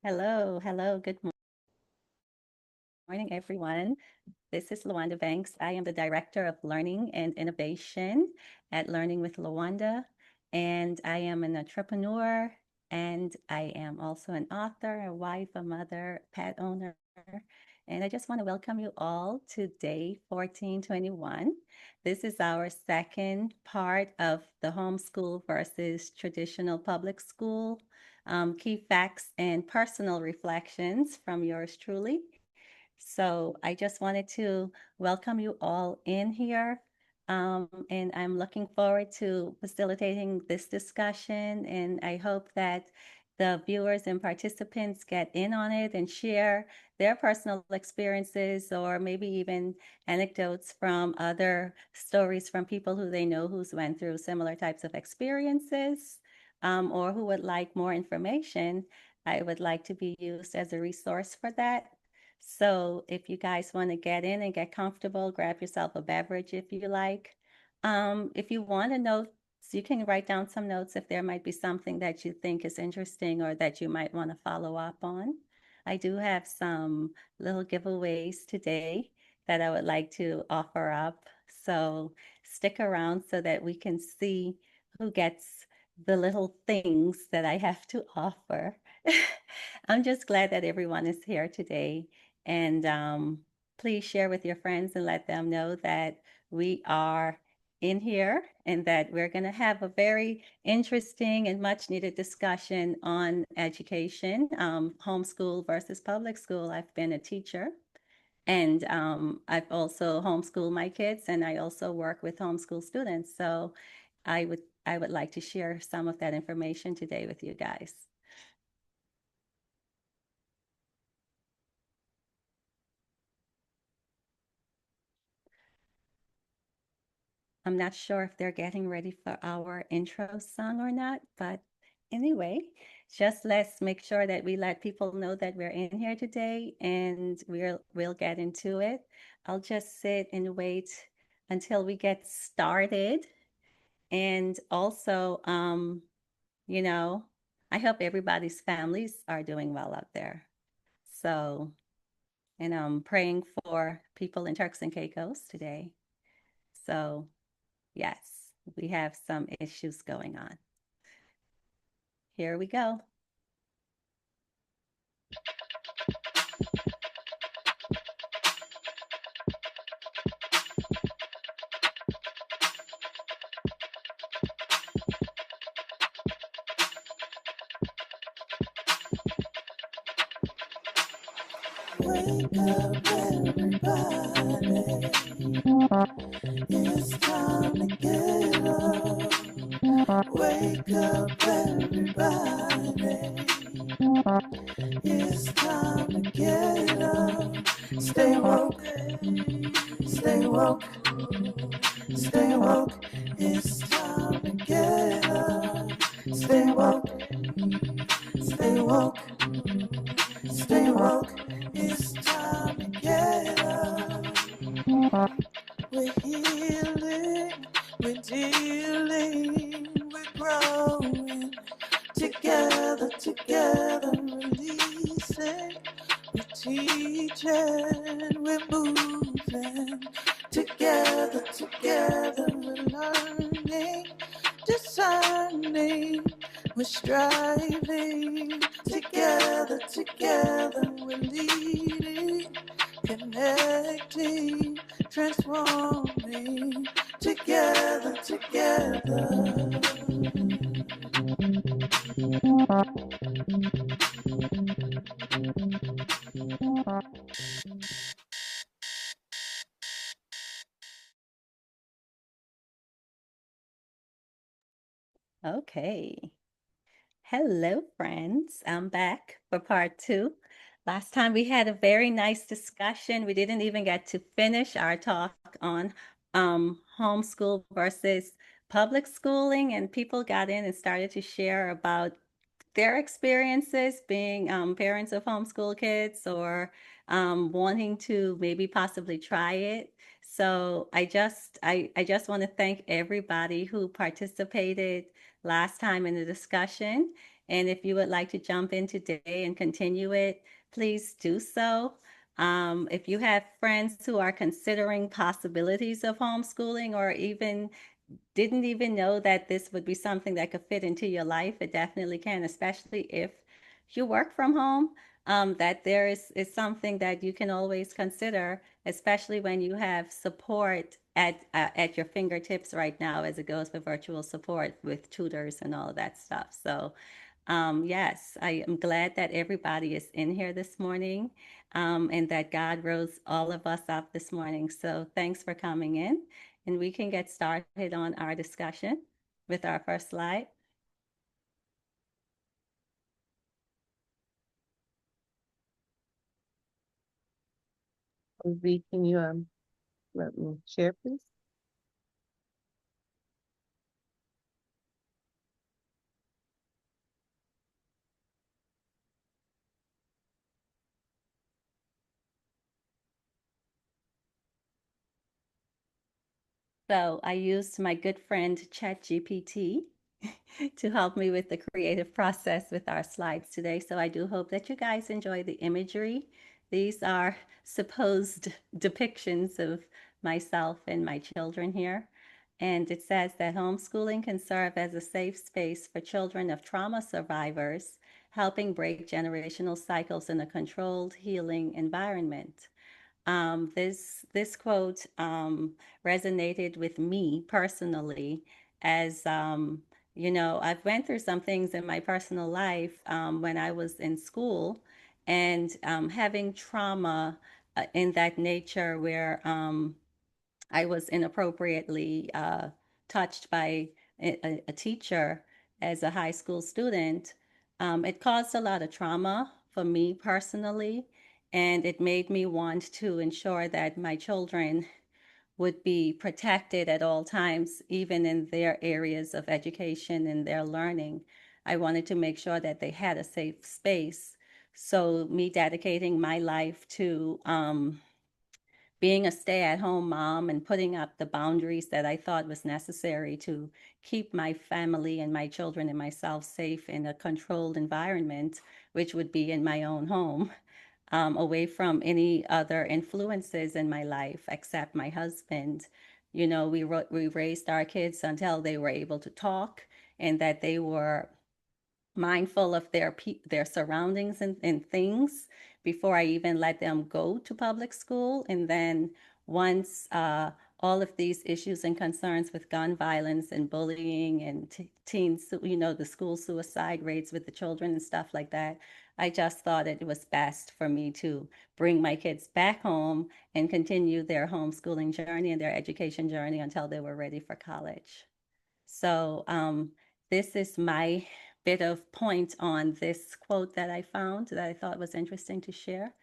Hello, hello, good morning, everyone. This is Lawanda Banks. I am the Director of Learning and Innovation at Learning with Lawanda, and I am an entrepreneur, and I am also an author, a wife, a mother, pet owner. And I just want to welcome you all to day 1421. This is our second part of the homeschool versus traditional public school, key facts and personal reflections from yours truly. So I just wanted to welcome you all in here. And I'm looking forward to facilitating this discussion. And I hope that the viewers and participants get in on it and share their personal experiences or maybe even anecdotes from other stories from people who they know who's went through similar types of experiences, or who would like more information. I would like to be used as a resource for that. So if you guys want to get in and get comfortable, grab yourself a beverage if you like. If you want to notes, you can write down some notes if there might be something that you think is interesting or that you might want to follow up on. I do have some little giveaways today that I would like to offer up. So stick around so that we can see who gets the little things that I have to offer. I'm just glad that everyone is here today. And please share with your friends and let them know that we are in here and that we're going to have a very interesting and much needed discussion on education, homeschool versus public school. I've been a teacher and I've also homeschooled my kids, and I also work with homeschool students. So I would like to share some of that information today with you guys. I'm not sure if they're getting ready for our intro song or not, but anyway, just let's make sure that we let people know that we're in here today and we'll get into it. I'll just sit and wait until we get started. And also, you know, I hope everybody's families are doing well out there. So, and I'm praying for people in Turks and Caicos today. So, yes, we have some issues going on. Here we go. Wake up, everybody. It's time to get up. Wake up, everybody. It's time to get up. Stay woke, stay woke, stay woke. It's time to get up. Stay woke, stay woke, stay woke. It's time to get up. We're healing, we're dealing, we're growing. Together, together, releasing. We're teaching, we're moving. Together, together, we're learning, discerning. We're striving. Together, together, we're leading, connecting, transforming. Together, together. Okay. Hello, friends. I'm back for part two. Last time we had a very nice discussion. We didn't even get to finish our talk on homeschool versus public schooling, and people got in and started to share about their experiences being parents of homeschool kids or wanting to maybe possibly try it. So I just want to thank everybody who participated. last time in the discussion. And if you would like to jump in today and continue it, please do so. If you have friends who are considering possibilities of homeschooling or even didn't even know that this would be something that could fit into your life, it definitely can, especially if you work from home. That there is something that you can always consider, especially when you have support at your fingertips right now, as it goes with virtual support with tutors and all of that stuff. So yes, I am glad that everybody is in here this morning, and that God rose all of us up this morning. So thanks for coming in, and we can get started on our discussion with our first slide. V, can you let me share, please? So I used my good friend ChatGPT to help me with the creative process with our slides today. So I do hope that you guys enjoy the imagery. These are supposed depictions of myself and my children here. And it says that homeschooling can serve as a safe space for children of trauma survivors, helping break generational cycles in a controlled, healing environment. This quote resonated with me personally, as I've went through some things in my personal life when I was in school, and having trauma in that nature where I was inappropriately touched by a teacher as a high school student. It caused a lot of trauma for me personally, and it made me want to ensure that my children would be protected at all times, even in their areas of education and their learning. I wanted to make sure that they had a safe space. So, me dedicating my life to being a stay-at-home mom and putting up the boundaries that I thought was necessary to keep my family and my children and myself safe in a controlled environment, which would be in my own home, away from any other influences in my life except my husband. We raised our kids until they were able to talk and that they were mindful of their surroundings and things before I even let them go to public school. And then once all of these issues and concerns with gun violence and bullying and teens, the school suicide rates with the children and stuff like that, I just thought it was best for me to bring my kids back home and continue their homeschooling journey and their education journey until they were ready for college. So this is my bit of point on this quote that I found that I thought was interesting to share.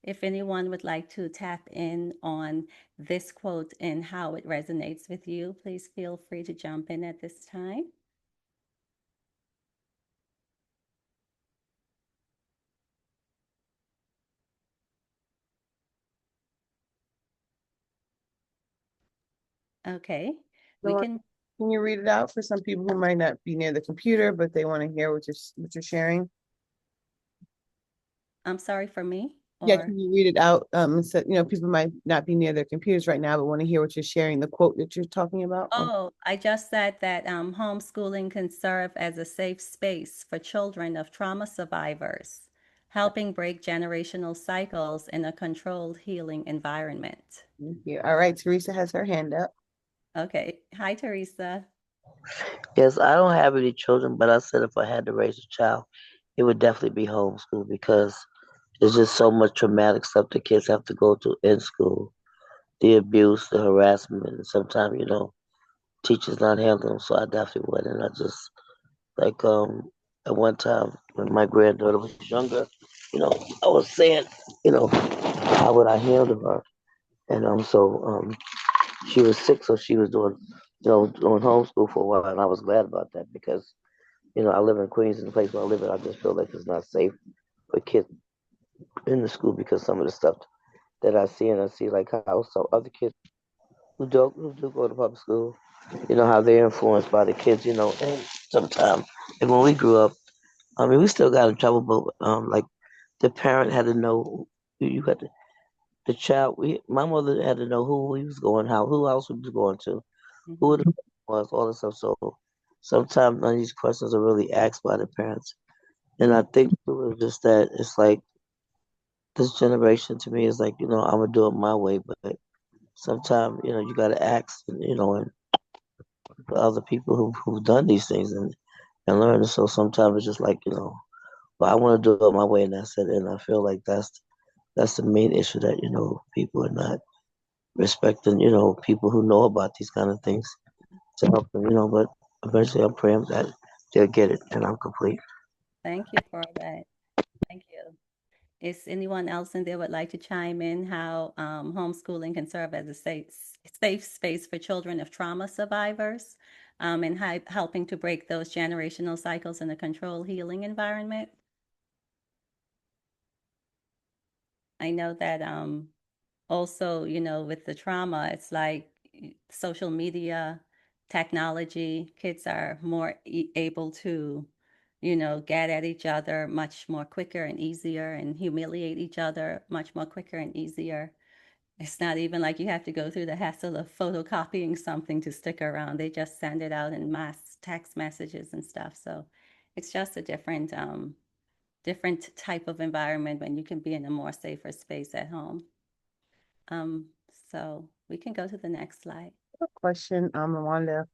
If anyone would like to tap in on this quote and how it resonates with you, please feel free to jump in at this time. Okay, we Laura, can. can you read it out for some people who might not be near the computer, but they want to hear what you're sharing? I'm sorry, for me, Yeah, or can you read it out? So, people might not be near their computers right now, but want to hear what you're sharing, the quote that you're talking about. oh, I just said that homeschooling can serve as a safe space for children of trauma survivors, helping break generational cycles in a controlled healing environment. Thank you. All right, Teresa has her hand up. Okay. Hi, Teresa. Yes, I don't have any children, but I said if I had to raise a child, it would definitely be homeschool because there's just so much traumatic stuff the kids have to go through in school. The abuse, the harassment, and sometimes, teachers not handling them. So I definitely would. And I just, like, at one time when my granddaughter was younger, you know, I was saying, how would I handle her? And she was sick, so she was doing homeschool for a while, and I was glad about that because I live in Queens, and the place where I live in, I just feel like it's not safe for kids in the school because some of the stuff that I see, and I see like how some other kids who do go to public school, how they're influenced by the kids, and sometimes. Like when we grew up, I mean, we still got in trouble, but like the parent had to know you had to, the child. My mother had to know who he was going, how, who else he was going to, who Hmm. the was, all this stuff. So sometimes none of these questions are really asked by the parents, and I think it was just that it's like this generation to me is like I'm gonna do it my way, but sometimes you gotta ask, and for other people who've done these things and learn. So sometimes it's just like but I want to do it my way, and that's it. And I feel like that's the main issue that people are not respecting people who know about these kind of things to help them. But eventually, I'm praying that they'll get it, and I'm complete. Thank you for that. Thank you. Is anyone else in there would like to chime in how homeschooling can serve as a safe space for children of trauma survivors, and helping to break those generational cycles in a controlled healing environment? I know that also, with the trauma, it's like social media, technology, kids are more able to, get at each other much more quicker and easier and humiliate each other much more quicker and easier. It's not even like you have to go through the hassle of photocopying something to stick around. They just send it out in mass text messages and stuff. So it's just a different type of environment when you can be in a more safer space at home. Um, so we can go to the next slide. Question, Lawanda.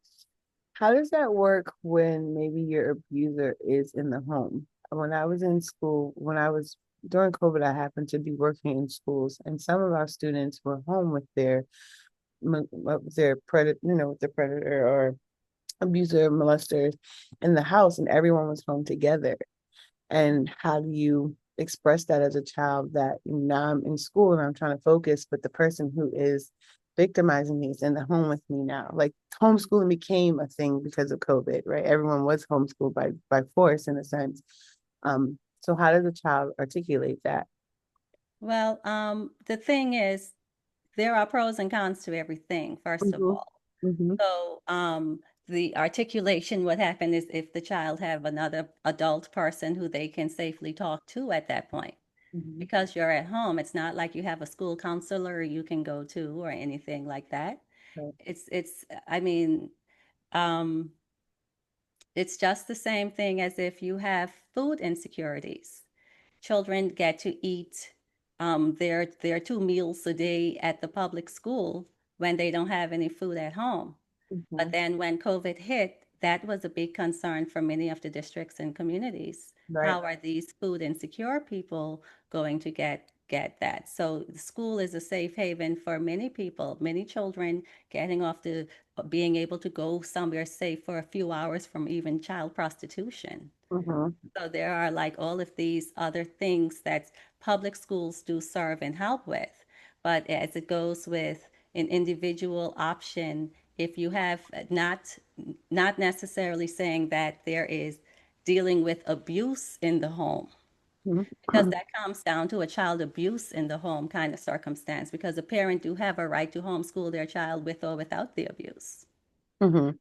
How does that work when maybe your abuser is in the home? When I was in school, when I was during COVID, I happened to be working in schools, and some of our students were home with their predator, with their predator or abuser, molester in the house, and everyone was home together. And how do you express that as a child that now I'm in school and I'm trying to focus, but the person who is victimizing me is in the home with me now? Like homeschooling became a thing because of COVID, right? Everyone was homeschooled by force in a sense. So how does a child articulate that? Well, the thing is, there are pros and cons to everything, first of Mm-hmm. all. Mm-hmm. So, the articulation, what happened is if the child have another adult person who they can safely talk to at that point. Mm-hmm. Because you're at home, it's not like you have a school counselor you can go to or anything like that. Right. I mean, um, it's just the same thing as if you have food insecurities. Children get to eat their 2 meals a day at the public school when they don't have any food at home. Mm-hmm. But then when COVID hit, that was a big concern for many of the districts and communities. Right. How are these food insecure people going to get that? So the school is a safe haven for many people, many children getting off the being able to go somewhere safe for a few hours from even child prostitution. Mm-hmm. So there are like all of these other things that public schools do serve and help with. But as it goes with an individual option, if you have not necessarily saying that there is dealing with abuse in the home, because Mm-hmm. that comes down to a child abuse in the home kind of circumstance, because a parent do have a right to homeschool their child with or without the abuse. Mm-hmm. Yeah.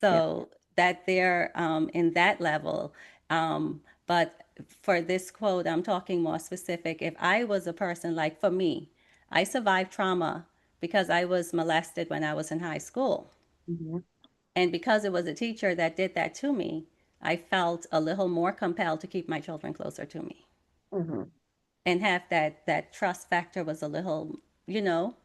So that they're in that level. But for this quote, I'm talking more specific. If I was a person like for me, I survived trauma because I was molested when I was in high school. Mm-hmm. And because it was a teacher that did that to me, I felt a little more compelled to keep my children closer to me Mm-hmm. and have that trust factor was a little, you know,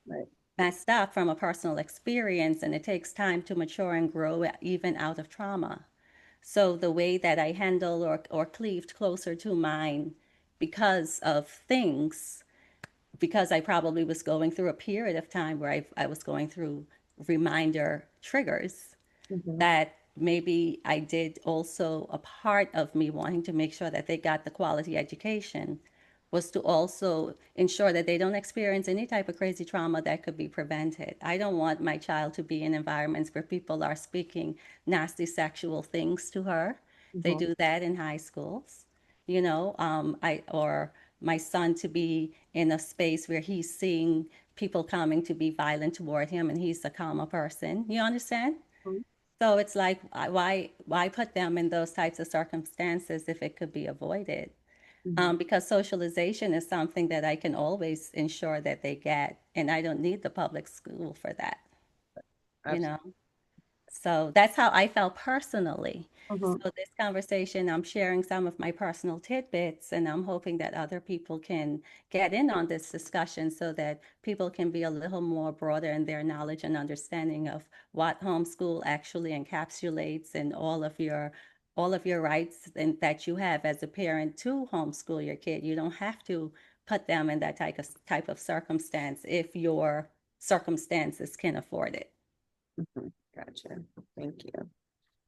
Right. messed up from a personal experience, and it takes time to mature and grow even out of trauma. So the way that I handle or cleaved closer to mine because of things, because I probably was going through a period of time where I was going through reminder triggers, Mm-hmm. that maybe I did also a part of me wanting to make sure that they got the quality education was to also ensure that they don't experience any type of crazy trauma that could be prevented. I don't want my child to be in environments where people are speaking nasty sexual things to her. They Mm-hmm. do that in high schools, I or my son to be in a space where he's seeing people coming to be violent toward him and he's a calmer person. You understand? So it's like, why put them in those types of circumstances if it could be avoided? Mhm. Because socialization is something that I can always ensure that they get, and I don't need the public school for that, you Absolutely. know? So that's how I felt personally. Mhm. So this conversation, I'm sharing some of my personal tidbits, and I'm hoping that other people can get in on this discussion so that people can be a little more broader in their knowledge and understanding of what homeschool actually encapsulates and all of your rights and that you have as a parent to homeschool your kid. You don't have to put them in that type of circumstance if your circumstances can afford it. Mhm. Gotcha. Thank you.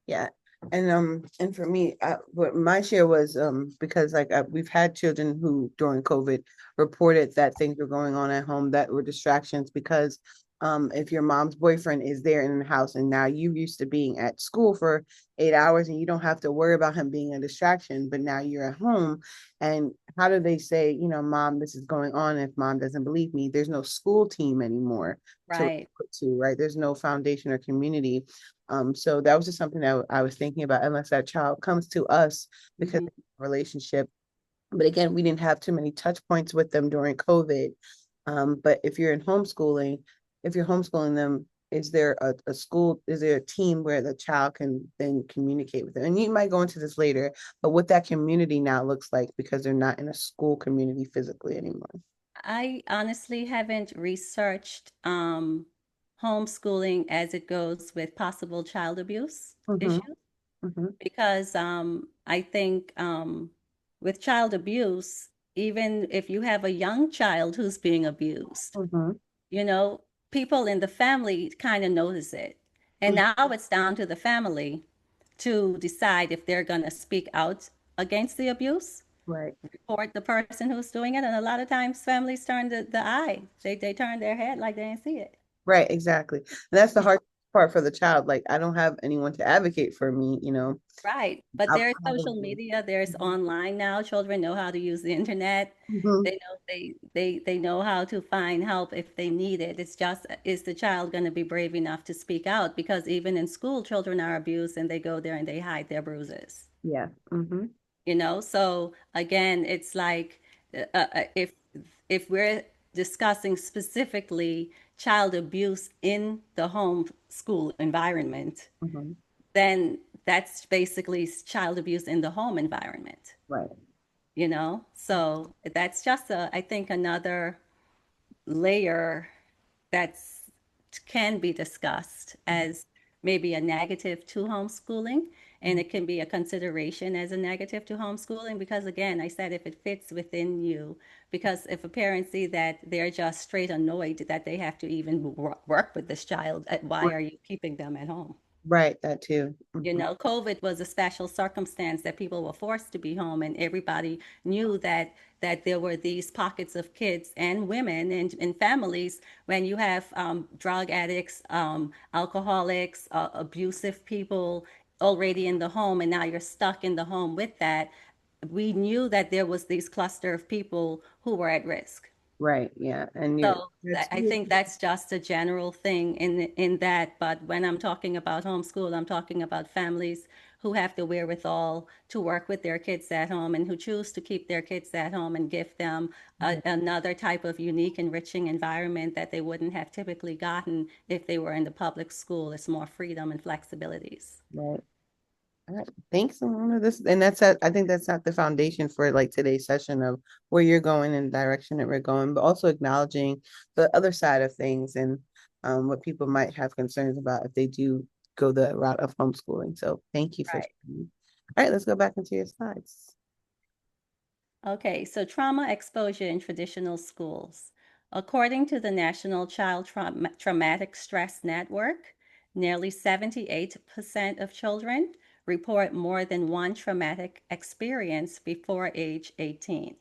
Yeah. And for me, what my share was, because like we've had children who during COVID reported that things were going on at home that were distractions because if your mom's boyfriend is there in the house and now you used to being at school for 8 hours and you don't have to worry about him being a distraction, but now you're at home, and how do they say, mom, this is going on? If mom doesn't believe me, there's no school team anymore to Right. report to, right? There's no foundation or community. So that was just something that I was thinking about, unless that child comes to us because Mhm. of the relationship. But again, we didn't have too many touch points with them during COVID. But if you're homeschooling them, is there a school, is there a team where the child can then communicate with them? And you might go into this later, but what that community now looks like because they're not in a school community physically anymore. I honestly haven't researched homeschooling as it goes with possible child abuse Mm-hmm, issues mm-hmm, because I think with child abuse, even if you have a young child who's being abused, mm-hmm, you know, people in the family kind of notice it. And mm-hmm. now it's down to the family to decide if they're going to speak out against the abuse, Right. report the person who's doing it. And a lot of times families turn the eye. They turn their head like they didn't see it. Right, exactly. And that's the hard part for the child. Like, I don't have anyone to advocate for me. Right. But there's Outside of social the. media, there's online now. Children know how to use the internet. Mhm. They know they know how to find help if they need it. It's just, is the child going to be brave enough to speak out? Because even in school, children are abused and they go there and they hide their bruises. Yeah. Hmm. So again, it's like if we're discussing specifically child abuse in the home school environment, Hmm. then that's basically child abuse in the home environment. Right. So that's just I think another layer that's can be discussed as maybe a negative to homeschooling, and Mhm. it can be a consideration as a negative to homeschooling because again, I said if it fits within you, because if a parent see that they're just straight annoyed that they have to even work with this child, why are you keeping them at home? Right. That too. Hmm. COVID was a special circumstance that people were forced to be home, and everybody knew that there were these pockets of kids and women and families when you have drug addicts, alcoholics, abusive people already in the home, and now you're stuck in the home with that. We knew that there was this cluster of people who were at risk. Right. Yeah. And you're So that's I think that's just a general thing in that. But when I'm talking about homeschool, I'm talking about families who have the wherewithal to work with their kids at home and who choose to keep their kids at home and give them another type of unique, enriching environment that they wouldn't have typically gotten if they were in the public school. It's more freedom and flexibilities. right. All right. Thanks, Alana. I think that's not the foundation for like today's session of where you're going and the direction that we're going, but also acknowledging the other side of things and what people might have concerns about if they do go the route of homeschooling. So thank you for Right. sharing. All right, let's go back into your slides. Okay, so trauma exposure in traditional schools. According to the National Traumatic Stress Network, nearly 78% of children report more than one traumatic experience before age 18.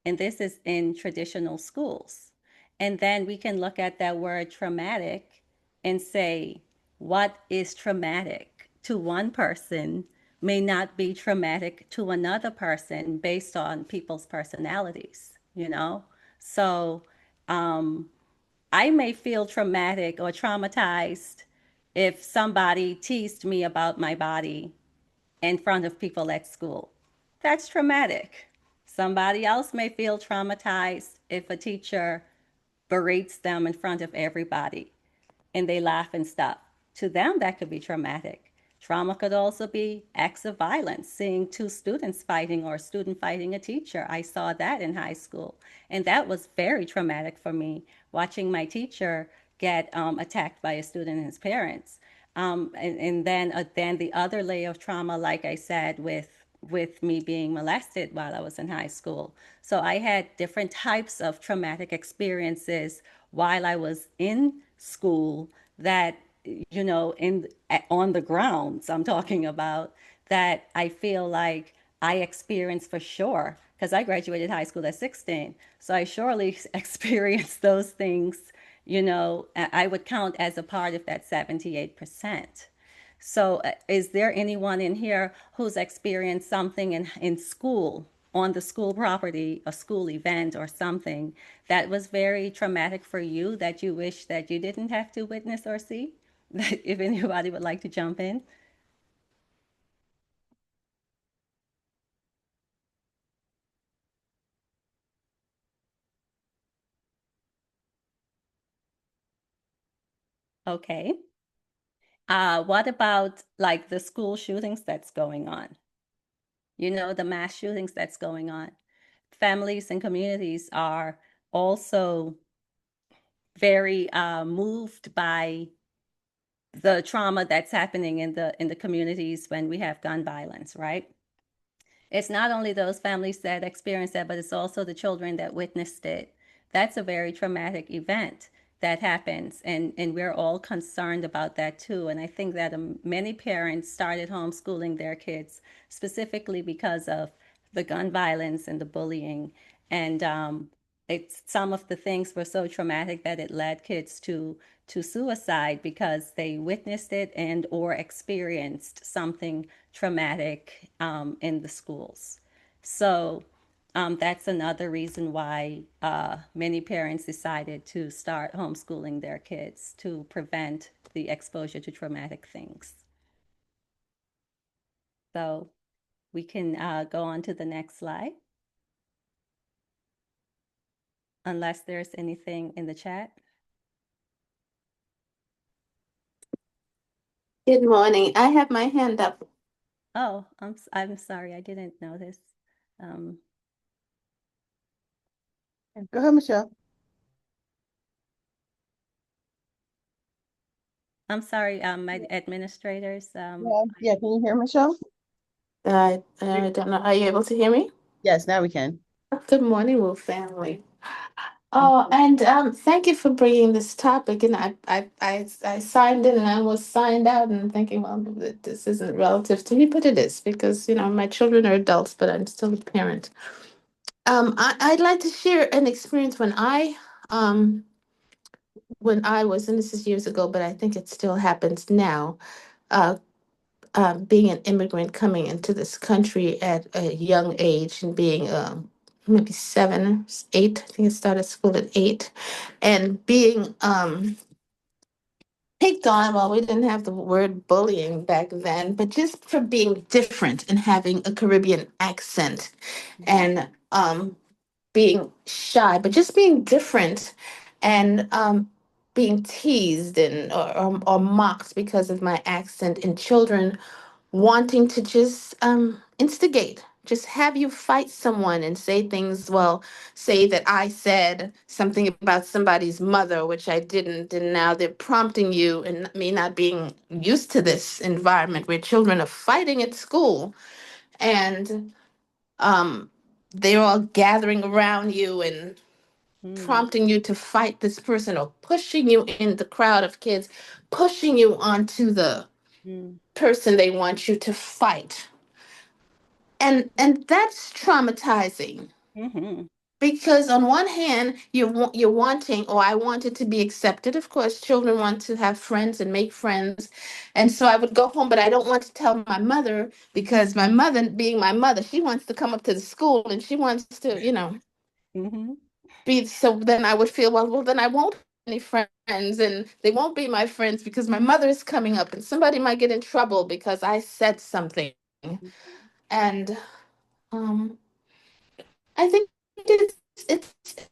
And this is in traditional schools. And then we can look at that word traumatic and say, what is traumatic to one person may not be traumatic to another person based on people's personalities. So um, I may feel traumatic or traumatized if somebody teased me about my body in front of people at school. That's traumatic. Somebody else may feel traumatized if a teacher berates them in front of everybody and they laugh and stuff. To them, that could be traumatic. Trauma could also be acts of violence, seeing two students fighting or a student fighting a teacher. I saw that in high school. And that was very traumatic for me, watching my teacher get attacked by a student and his parents. And then the other layer of trauma, like I said, with me being molested while I was in high school. So I had different types of traumatic experiences while I was in school that, in on the grounds I'm talking about, that I feel like I experienced for sure because I graduated high school at 16. So I surely experienced those things, I would count as a part of that 78%. So, is there anyone in here who's experienced something in school, on the school property, a school event or something that was very traumatic for you that you wish that you didn't have to witness or see? If anybody would like to jump in. Okay. What about like the school shootings that's going on? The mass shootings that's going on. Families and communities are also very moved by the trauma that's happening in the communities when we have gun violence, right? It's not only those families that experienced that, but it's also the children that witnessed it. That's a very traumatic event that happens, and we're all concerned about that too. And I think that many parents started homeschooling their kids specifically because of the gun violence and the bullying. And it's some of the things were so traumatic that it led kids to suicide because they witnessed it and or experienced something traumatic in the schools. So that's another reason why many parents decided to start homeschooling their kids to prevent the exposure to traumatic things. So we can go on to the next slide, unless there's anything in the chat. Good morning. I have my hand up. Oh, I'm sorry, I didn't notice. Um, Go ahead, Michelle. I'm sorry, my administrators. Yeah, can you hear Michelle? I don't know. Are you able to hear me? Yes, now we can. Good morning, Wolf family. Oh, and thank you for bringing this topic. And I signed in and I was signed out and thinking, well, this isn't relative to me, but it is because my children are adults, but I'm still a parent. I'd like to share an experience um when I was, and this is years ago, but I think it still happens now. Uh, being an immigrant coming into this country at a young age and being maybe 7, 8. I think I started school at 8, and being picked on. Well, we didn't have the word bullying back then, but just for being different and having a Caribbean accent and being shy, but just being different and being teased and or mocked because of my accent, and children wanting to just instigate, just have you fight someone and say things, well, say that I said something about somebody's mother, which I didn't, and now they're prompting you, and me not being used to this environment where children are fighting at school, and um, they're all gathering around you and mm, prompting you to fight this person or pushing you in the crowd of kids, pushing you onto the mm, person they want you to fight. And that's traumatizing mm-hmm, because on one hand you're wanting, or I wanted to be accepted. Of course, children want to have friends and make friends, and so I would go home, but I don't want to tell my mother because my mother, being my mother, she wants to come up to the school and she wants to mm-hmm, be. So then I would feel, well then I won't any friends, and they won't be my friends because my mother is coming up, and somebody might get in trouble because I said something. Mhm. And um, I think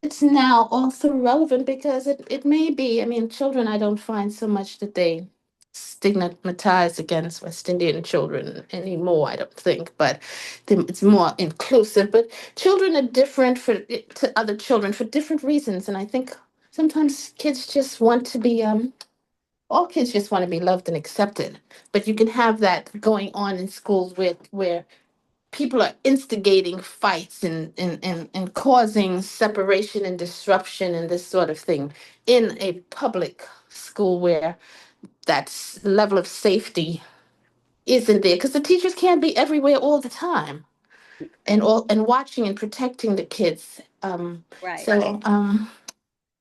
it's now also relevant because it may be. I mean, children, I don't find so much that they stigmatize against West Indian children anymore. I don't think, but it's more inclusive. But children are different to other children for different reasons, and I think sometimes kids just want to be. All kids just want to be loved and accepted, but you can have that going on in schools where people are instigating fights and causing separation and disruption and this sort of thing in a public school where that level of safety isn't there because the teachers can't be everywhere all the time and watching and protecting the kids. Right, So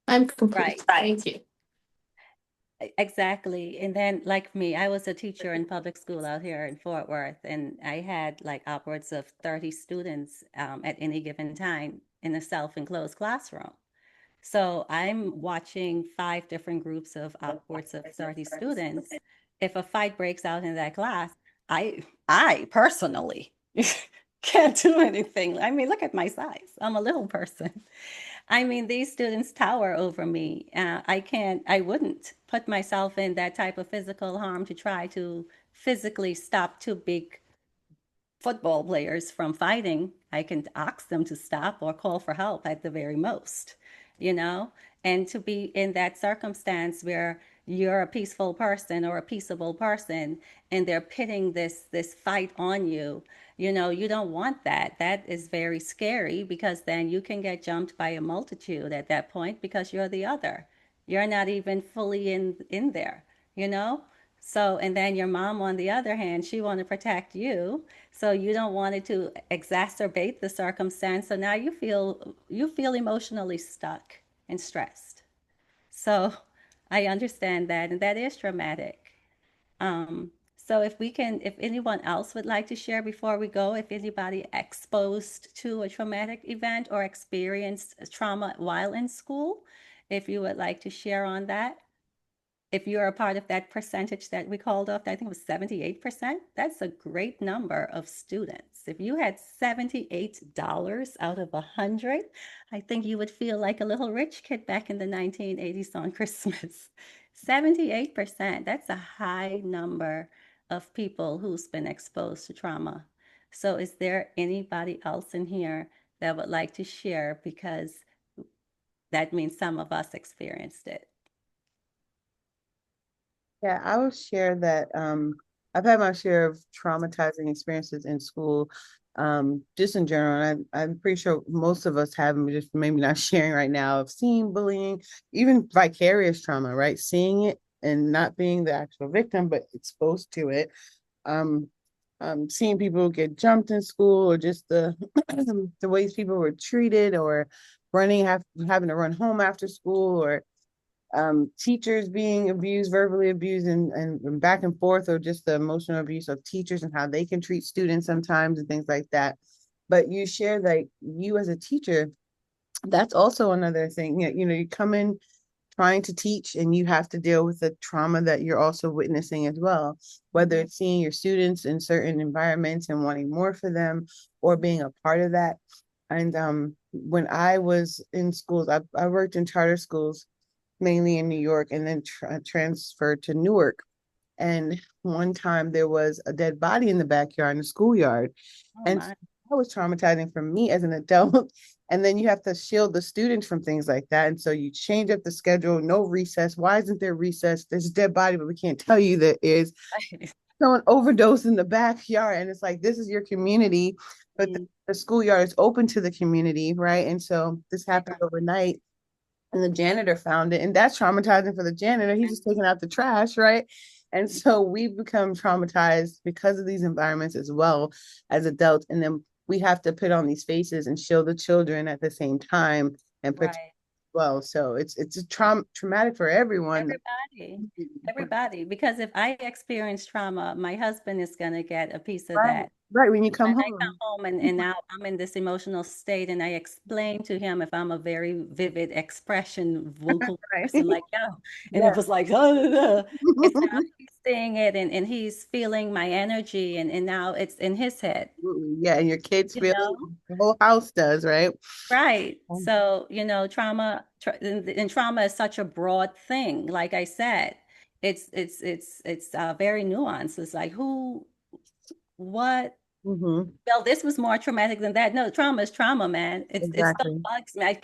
I'm complete. right. Thank you. Exactly. And then, like me, I was a teacher in public school out here in Fort Worth, and I had like upwards of 30 students at any given time in a self-enclosed classroom. So I'm watching five different groups of upwards of 30 students. If a fight breaks out in that class, I personally can't do anything. I mean, look at my size. I'm a little person. I mean, these students tower over me. I wouldn't put myself in that type of physical harm to try to physically stop two big football players from fighting. I can ask them to stop or call for help at the very most, you know? And to be in that circumstance where you're a peaceful person or a peaceable person and they're pitting this fight on you, you know, you don't want that. That is very scary because then you can get jumped by a multitude at that point because you're the other. You're not even fully in there, you know? So, and then your mom, on the other hand, she want to protect you. So you don't want it to exacerbate the circumstance. So now you feel emotionally stuck and stressed. So I understand that, and that is traumatic. So if anyone else would like to share before we go, if anybody exposed to a traumatic event or experienced trauma while in school, if you would like to share on that. If you're a part of that percentage that we called off, I think it was 78%, that's a great number of students. If you had $78 out of 100, I think you would feel like a little rich kid back in the 1980s on Christmas. 78%, that's a high number of people who's been exposed to trauma. So is there anybody else in here that would like to share because that means some of us experienced it? Yeah, I will share that I've had my share of traumatizing experiences in school, just in general. And I'm pretty sure most of us have them, just maybe not sharing right now, of seeing bullying, even vicarious trauma, right? Seeing it and not being the actual victim, but exposed to it. Um, Seeing people get jumped in school, or just the the ways people were treated, or having to run home after school, or teachers being abused, verbally abused, and back and forth, or just the emotional abuse of teachers and how they can treat students sometimes and things like that. But you share that you as a teacher, that's also another thing. You come in trying to teach and you have to deal with the trauma that you're also witnessing as well, whether it's seeing your students in certain environments and wanting more for them or being a part of that. And when I was in schools, I worked in charter schools mainly in New York, and then transferred to Newark. And one time there was a dead body in the backyard in the schoolyard. Oh And my. that was traumatizing for me as an adult. And then you have to shield the students from things like that. And so you change up the schedule, no recess. Why isn't there recess? There's a dead body, but we can't tell you there is. Someone overdosed in the backyard. And it's like, this is your community, but the schoolyard is open to the community, right? And so this happened overnight, and the janitor found it, and that's traumatizing for the janitor. He's just taking out the trash, right? And so we become traumatized because of these environments as well as adults, and then we have to put on these faces and show the children at the same time and protect Right. well. So it's traumatic for everyone. Everybody, because if I experience trauma, my husband is going to get a piece of Right, that. Right, when you come When I come home. home and now I'm in this emotional state, and I explain to him if I'm a very vivid expression vocal Right. person, like, yo, and it Yes. was like, oh, and now he's seeing it, and he's feeling my energy, and now it's in his head, Absolutely. Yeah, and your kids you feel it, know? the whole house does, right? Right. Um, So, and trauma is such a broad thing. Like I said, it's very nuanced. It's like what mhm. well, this was more traumatic than that. No, trauma is trauma, man. It still Exactly. bugs me. I Mhm.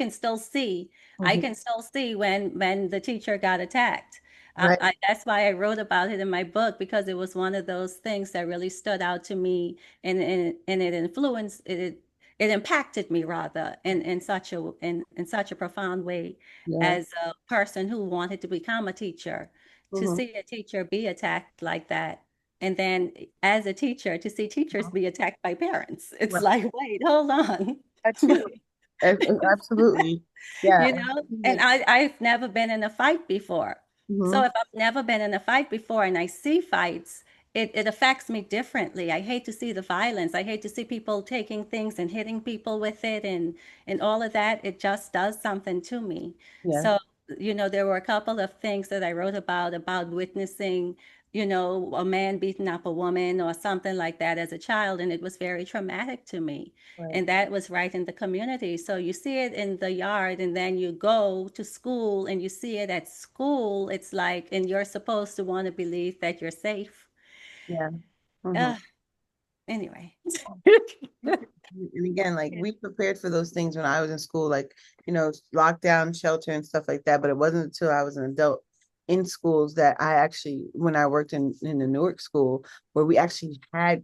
can still see when the teacher got attacked. Right. That's why I wrote about it in my book, because it was one of those things that really stood out to me, and it influenced it impacted me rather in such a profound way Yeah. as a person who wanted to become a teacher, to Mhm. see a teacher be attacked like that. And then as a teacher, to see teachers Mhm. be attacked by parents, it's Right. like, wait, hold on. That too. Absolutely. Yeah. You know, and I've never been in a fight before. So Mhm. if I've never been in a fight before and I see fights, it affects me differently. I hate to see the violence. I hate to see people taking things and hitting people with it, and all of that. It just does something to me. Yeah. So, there were a couple of things that I wrote about witnessing, a man beating up a woman or something like that as a child, and it was very traumatic to me. Right. And that was right in the community. So you see it in the yard, and then you go to school and you see it at school. It's like, and you're supposed to want to believe that you're safe. Yeah. Mhm. Uh, anyway. And again, like we prepared for those things when I was in school, like, lockdown, shelter, and stuff like that. But it wasn't until I was an adult in schools that I actually, when I worked in the Newark school, where we actually had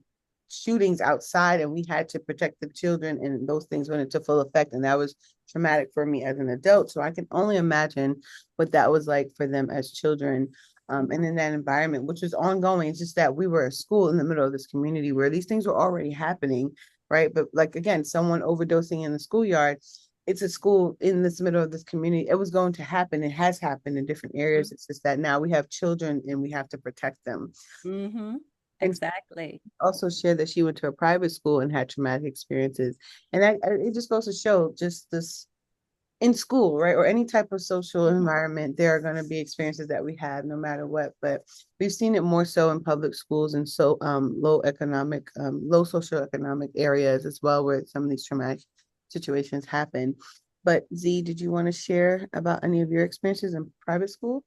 shootings outside and we had to protect the children, and those things went into full effect. And that was traumatic for me as an adult. So I can only imagine what that was like for them as children. And in that environment, which was ongoing. It's just that we were a school in the middle of this community where these things were already happening, right? But like again, someone overdosing in the schoolyard, it's a school in this middle of this community. It was going to happen. It has happened in different areas. It's just that now we have children and we have to protect them. Mm-hmm. And Exactly. also shared that she went to a private school and had traumatic experiences. And it just goes to show just this in school, right? Or any type of social environment, there are going to be experiences that we have no matter what. But we've seen it more so in public schools and so low socioeconomic areas as well, where some of these traumatic situations happen. But Z, did you want to share about any of your experiences in private school?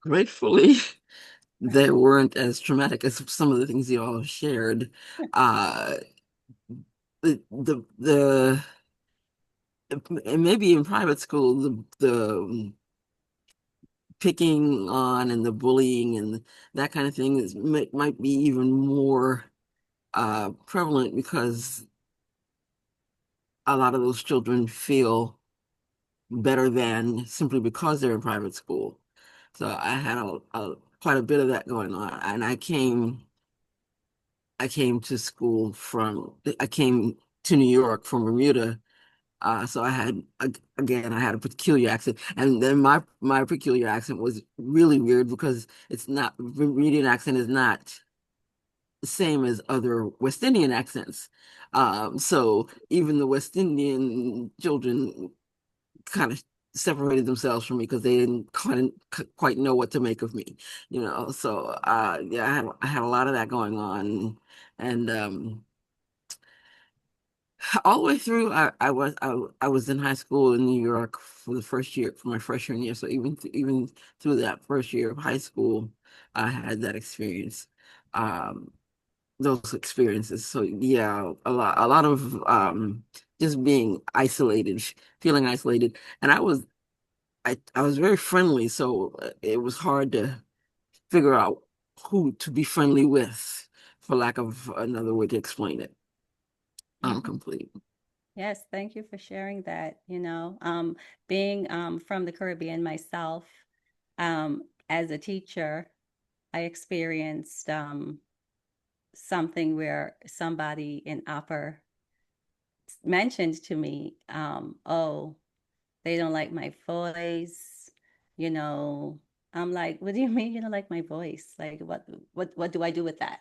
Gratefully, they weren't as traumatic as some of the things you all have shared. Uh, the and maybe in private school, the picking on and the bullying and that kind of thing might be even more prevalent because a lot of those children feel better than simply because they're in private school. So I had quite a bit of that going on, and I came to school I came to New York from Bermuda. So again, I had a peculiar accent. And then my peculiar accent was really weird because it's not, Bermudian accent is not the same as other West Indian accents. So even the West Indian children kind of separated themselves from me because they didn't quite know what to make of me, So yeah, I had a lot of that going on, and all the way through, I was in high school in New York for the first year, for my freshman year. So even through that first year of high school, I had that experience. Um, those experiences. So yeah, a lot of just being isolated, feeling isolated. And I was very friendly, so it was hard to figure out who to be friendly with, for lack of another way to explain it. I'm Mhm. complete. Yes, thank you for sharing that. Being from the Caribbean myself, as a teacher, I experienced something where somebody in upper mentioned to me, oh, they don't like my voice, you know, I'm like, what do you mean you don't like my voice? Like, what do I do with that?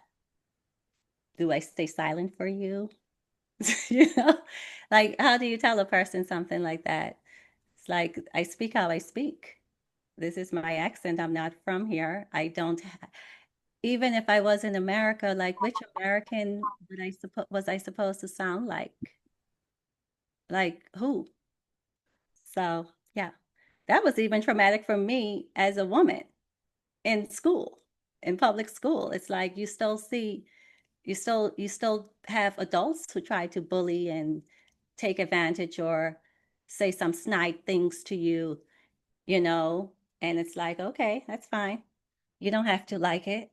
Do I stay silent for you? You know, like, how do you tell a person something like that? It's like, I speak how I speak. This is my accent. I'm not from here. I don't, even if I was in America, like, which American was I supposed to sound like? Like, who? So, yeah, that was even traumatic for me as a woman in school, in public school. It's like you still have adults who try to bully and take advantage or say some snide things to you, you know, and it's like, okay, that's fine. You don't have to like it.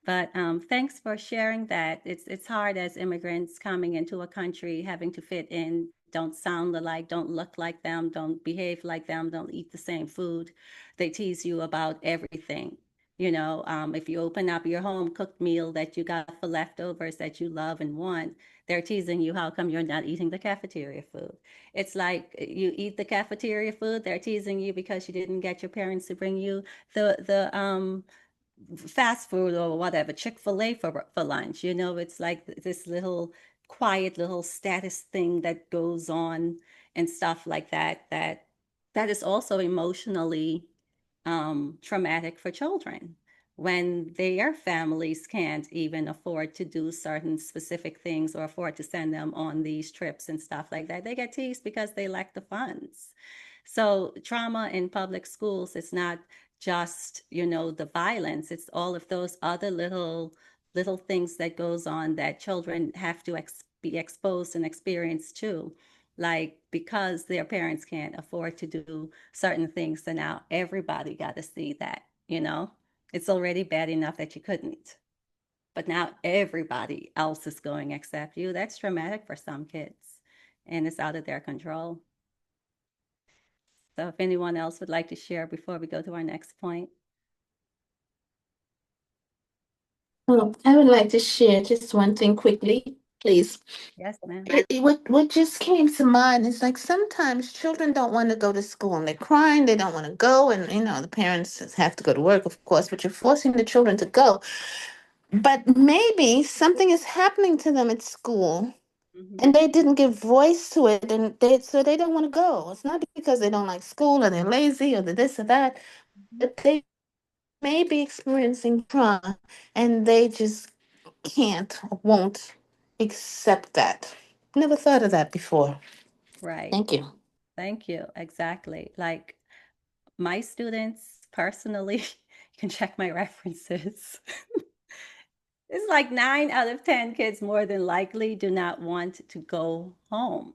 But thanks for sharing that. It's hard as immigrants coming into a country, having to fit in, don't sound alike, don't look like them, don't behave like them, don't eat the same food. They tease you about everything. If you open up your home cooked meal that you got for leftovers that you love and want, they're teasing you, how come you're not eating the cafeteria food? It's like you eat the cafeteria food, they're teasing you because you didn't get your parents to bring you the fast food or whatever, Chick-fil-A for lunch. It's like this little quiet little status thing that goes on and stuff like that is also emotionally traumatic for children when their families can't even afford to do certain specific things or afford to send them on these trips and stuff like that. They get teased because they lack the funds. So trauma in public schools is not just, the violence. It's all of those other little things that goes on that children have to be exposed and experience too. Like because their parents can't afford to do certain things, so now everybody got to see that. It's already bad enough that you couldn't. But now everybody else is going except you. That's traumatic for some kids, and it's out of their control. So if anyone else would like to share before we go to our next point. I would like to share just one thing quickly, please. Yes, ma'am. What just came to mind is like sometimes children don't want to go to school and they're crying, they don't want to go, and the parents have to go to work, of course, but you're forcing the children to go. But maybe something is happening to them at school Hmm. and they didn't give voice to it, and they don't want to go. It's not because they don't like school or they're lazy or they're this or that, but they may be experiencing trauma and they just can't or won't accept that. Never thought of that before. Right. Thank you. Thank you. Exactly. Like my students personally, you can check my references. It's like 9 out of 10 kids more than likely do not want to go home.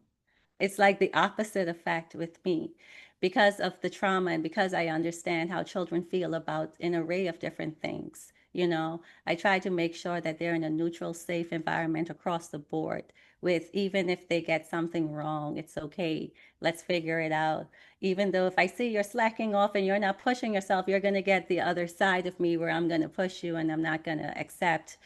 It's like the opposite effect with me because of the trauma and because I understand how children feel about an array of different things. I try to make sure that they're in a neutral, safe environment across the board with even if they get something wrong, it's okay. Let's figure it out. Even though if I see you're slacking off and you're not pushing yourself, you're going to get the other side of me where I'm going to push you and I'm not going to accept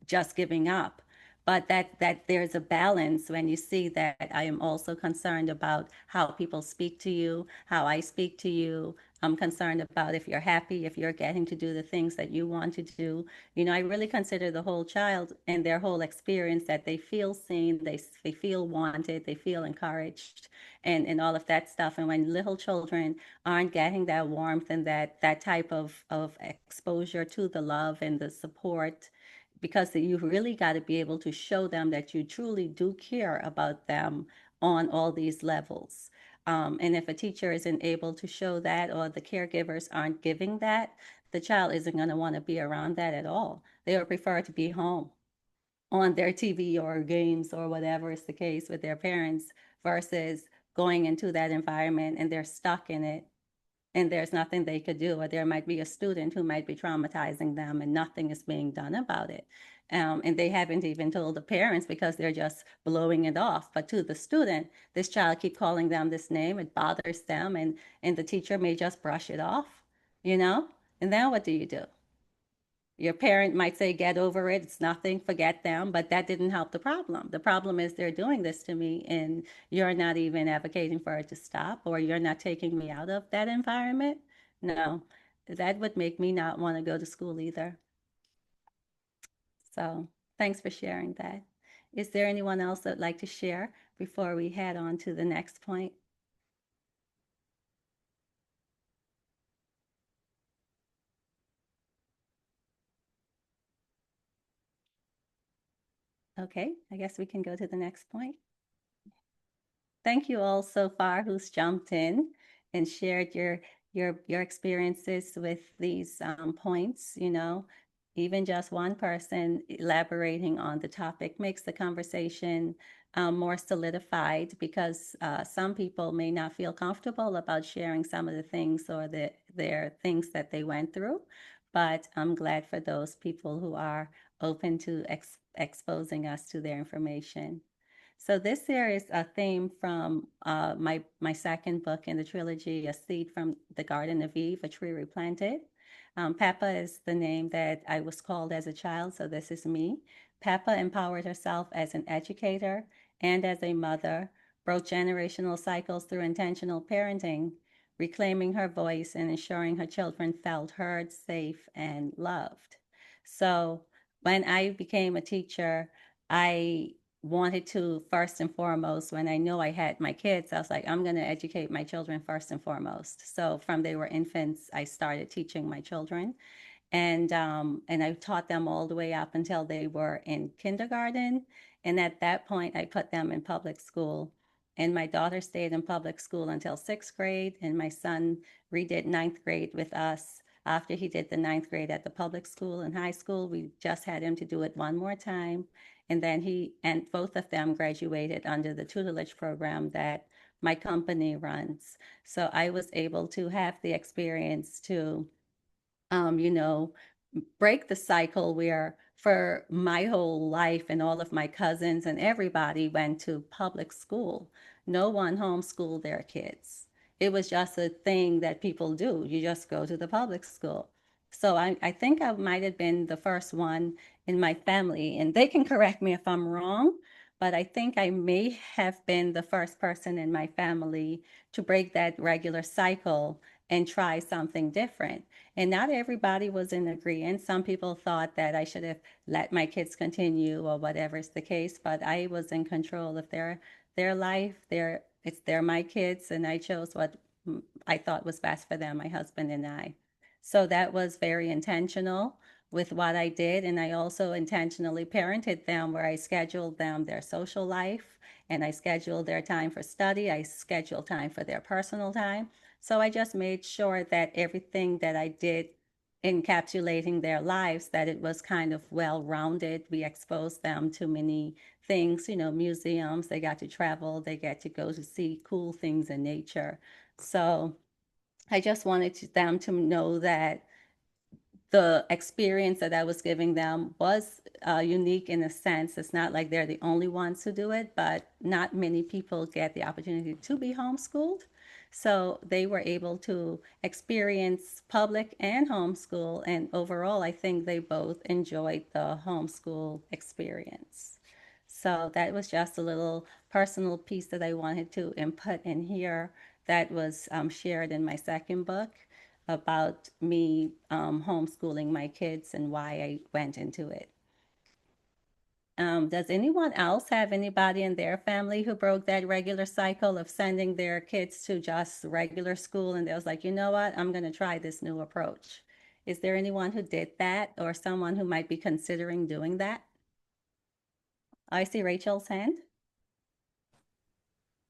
just giving up, but that there's a balance when you see that I am also concerned about how people speak to you, how I speak to you. I'm concerned about if you're happy, if you're getting to do the things that you want to do. I really consider the whole child and their whole experience, that they feel seen, they feel wanted, they feel encouraged, and all of that stuff. And when little children aren't getting that warmth and that type of exposure to the love and the support, because you really got to be able to show them that you truly do care about them on all these levels. And if a teacher isn't able to show that, or the caregivers aren't giving that, the child isn't going to want to be around that at all. They would prefer to be home on their TV or games or whatever is the case with their parents versus going into that environment and they're stuck in it and there's nothing they could do, or there might be a student who might be traumatizing them and nothing is being done about it. And they haven't even told the parents because they're just blowing it off. But to the student, this child keep calling them this name, it bothers them, and the teacher may just brush it off, you know? And then what do you do? Your parent might say, get over it, it's nothing, forget them, but that didn't help the problem. The problem is they're doing this to me, and you're not even advocating for it to stop, or you're not taking me out of that environment. No. that would make me not want to go to school either. So thanks for sharing that. Is there anyone else that would like to share before we head on to the next point? Okay, I guess we can go to the next point. Thank you all so far who's jumped in and shared your experiences with these points. You know, even just one person elaborating on the topic makes the conversation more solidified, because some people may not feel comfortable about sharing some of the things or their things that they went through. But I'm glad for those people who are open to exposing us to their information. So this here is a theme from my second book in the trilogy, A Seed from the Garden of Eve, A Tree Replanted. Peppa is the name that I was called as a child, so this is me. Peppa empowered herself as an educator and as a mother, broke generational cycles through intentional parenting, reclaiming her voice and ensuring her children felt heard, safe, and loved. So when I became a teacher, I wanted to first and foremost, when I knew I had my kids, I was like, I'm going to educate my children first and foremost. So from they were infants, I started teaching my children, and I taught them all the way up until they were in kindergarten. And at that point, I put them in public school. And my daughter stayed in public school until sixth grade, and my son redid ninth grade with us. After he did the ninth grade at the public school and high school, we just had him to do it one more time. And then he and both of them graduated under the tutelage program that my company runs. So I was able to have the experience to you know, break the cycle where for my whole life and all of my cousins and everybody went to public school. No one homeschooled their kids. It was just a thing that people do. You just go to the public school. So I think I might have been the first one in my family, and they can correct me if I'm wrong, but I think I may have been the first person in my family to break that regular cycle and try something different. And not everybody was in agreement. Some people thought that I should have let my kids continue or whatever is the case, but I was in control of their life. They're my kids, and I chose what I thought was best for them, my husband and I. So that was very intentional with what I did, and I also intentionally parented them where I scheduled them their social life, and I scheduled their time for study. I scheduled time for their personal time. So I just made sure that everything that I did encapsulating their lives, that it was kind of well-rounded. We exposed them to many things, museums. They got to travel. They get to go to see cool things in nature. So I just wanted them to know that the experience that I was giving them was unique in a sense. It's not like they're the only ones who do it, but not many people get the opportunity to be homeschooled. So they were able to experience public and homeschool, and overall, I think they both enjoyed the homeschool experience. So that was just a little personal piece that I wanted to input in here that was shared in my second book about me homeschooling my kids and why I went into it. Does anyone else have anybody in their family who broke that regular cycle of sending their kids to just regular school and they was like, you know what, I'm going to try this new approach? Is there anyone who did that or someone who might be considering doing that? I see Rachel's hand.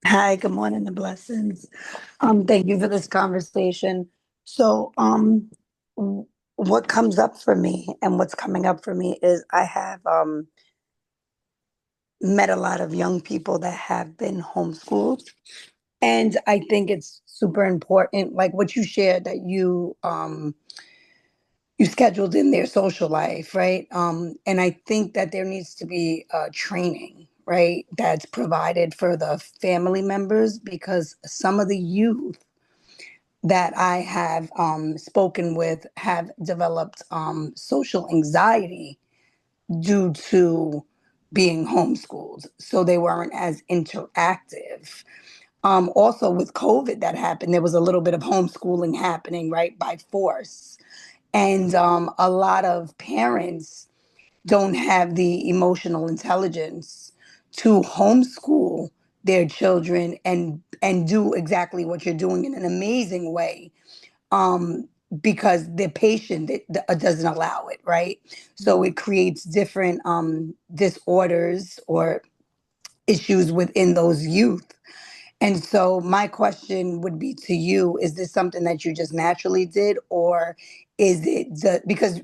Hi, good morning and blessings. Thank you for this conversation. So, what comes up for me and what's coming up for me is I have met a lot of young people that have been homeschooled, and I think it's super important, like what you shared, that you scheduled in their social life, right? And I think that there needs to be training, right, that's provided for the family members, because some of the youth that I have spoken with have developed social anxiety due to being homeschooled. So they weren't as interactive. Also with COVID that happened, there was a little bit of homeschooling happening, right, by force. And a lot of parents don't have the emotional intelligence to homeschool their children and do exactly what you're doing in an amazing way, um, because their patient doesn't allow it, right? So it creates different disorders or issues within those youth. And so my question would be to you, is this something that you just naturally did, or is it because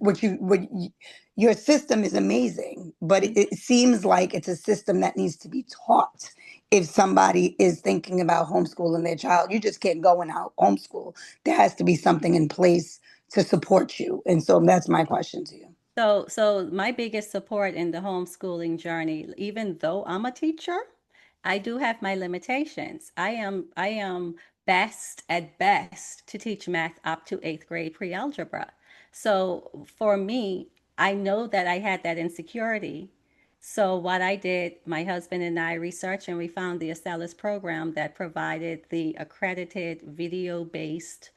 your system is amazing, but it seems like it's a system that needs to be taught. If somebody is thinking about homeschooling their child, you just can't go and out homeschool. There has to be something in place to support you. And so that's my question to you. So my biggest support in the homeschooling journey, even though I'm a teacher, I do have my limitations. I am best at best to teach math up to eighth grade pre-algebra. So for me, I know that I had that insecurity. So what I did, my husband and I researched and we found the Acellus program that provided the accredited video-based,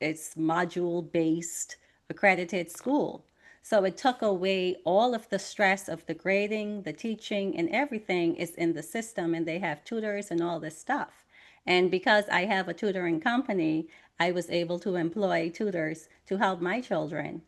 it's module-based accredited school. So it took away all of the stress of the grading, the teaching, and everything is in the system, and they have tutors and all this stuff. And because I have a tutoring company, I was able to employ tutors to help my children.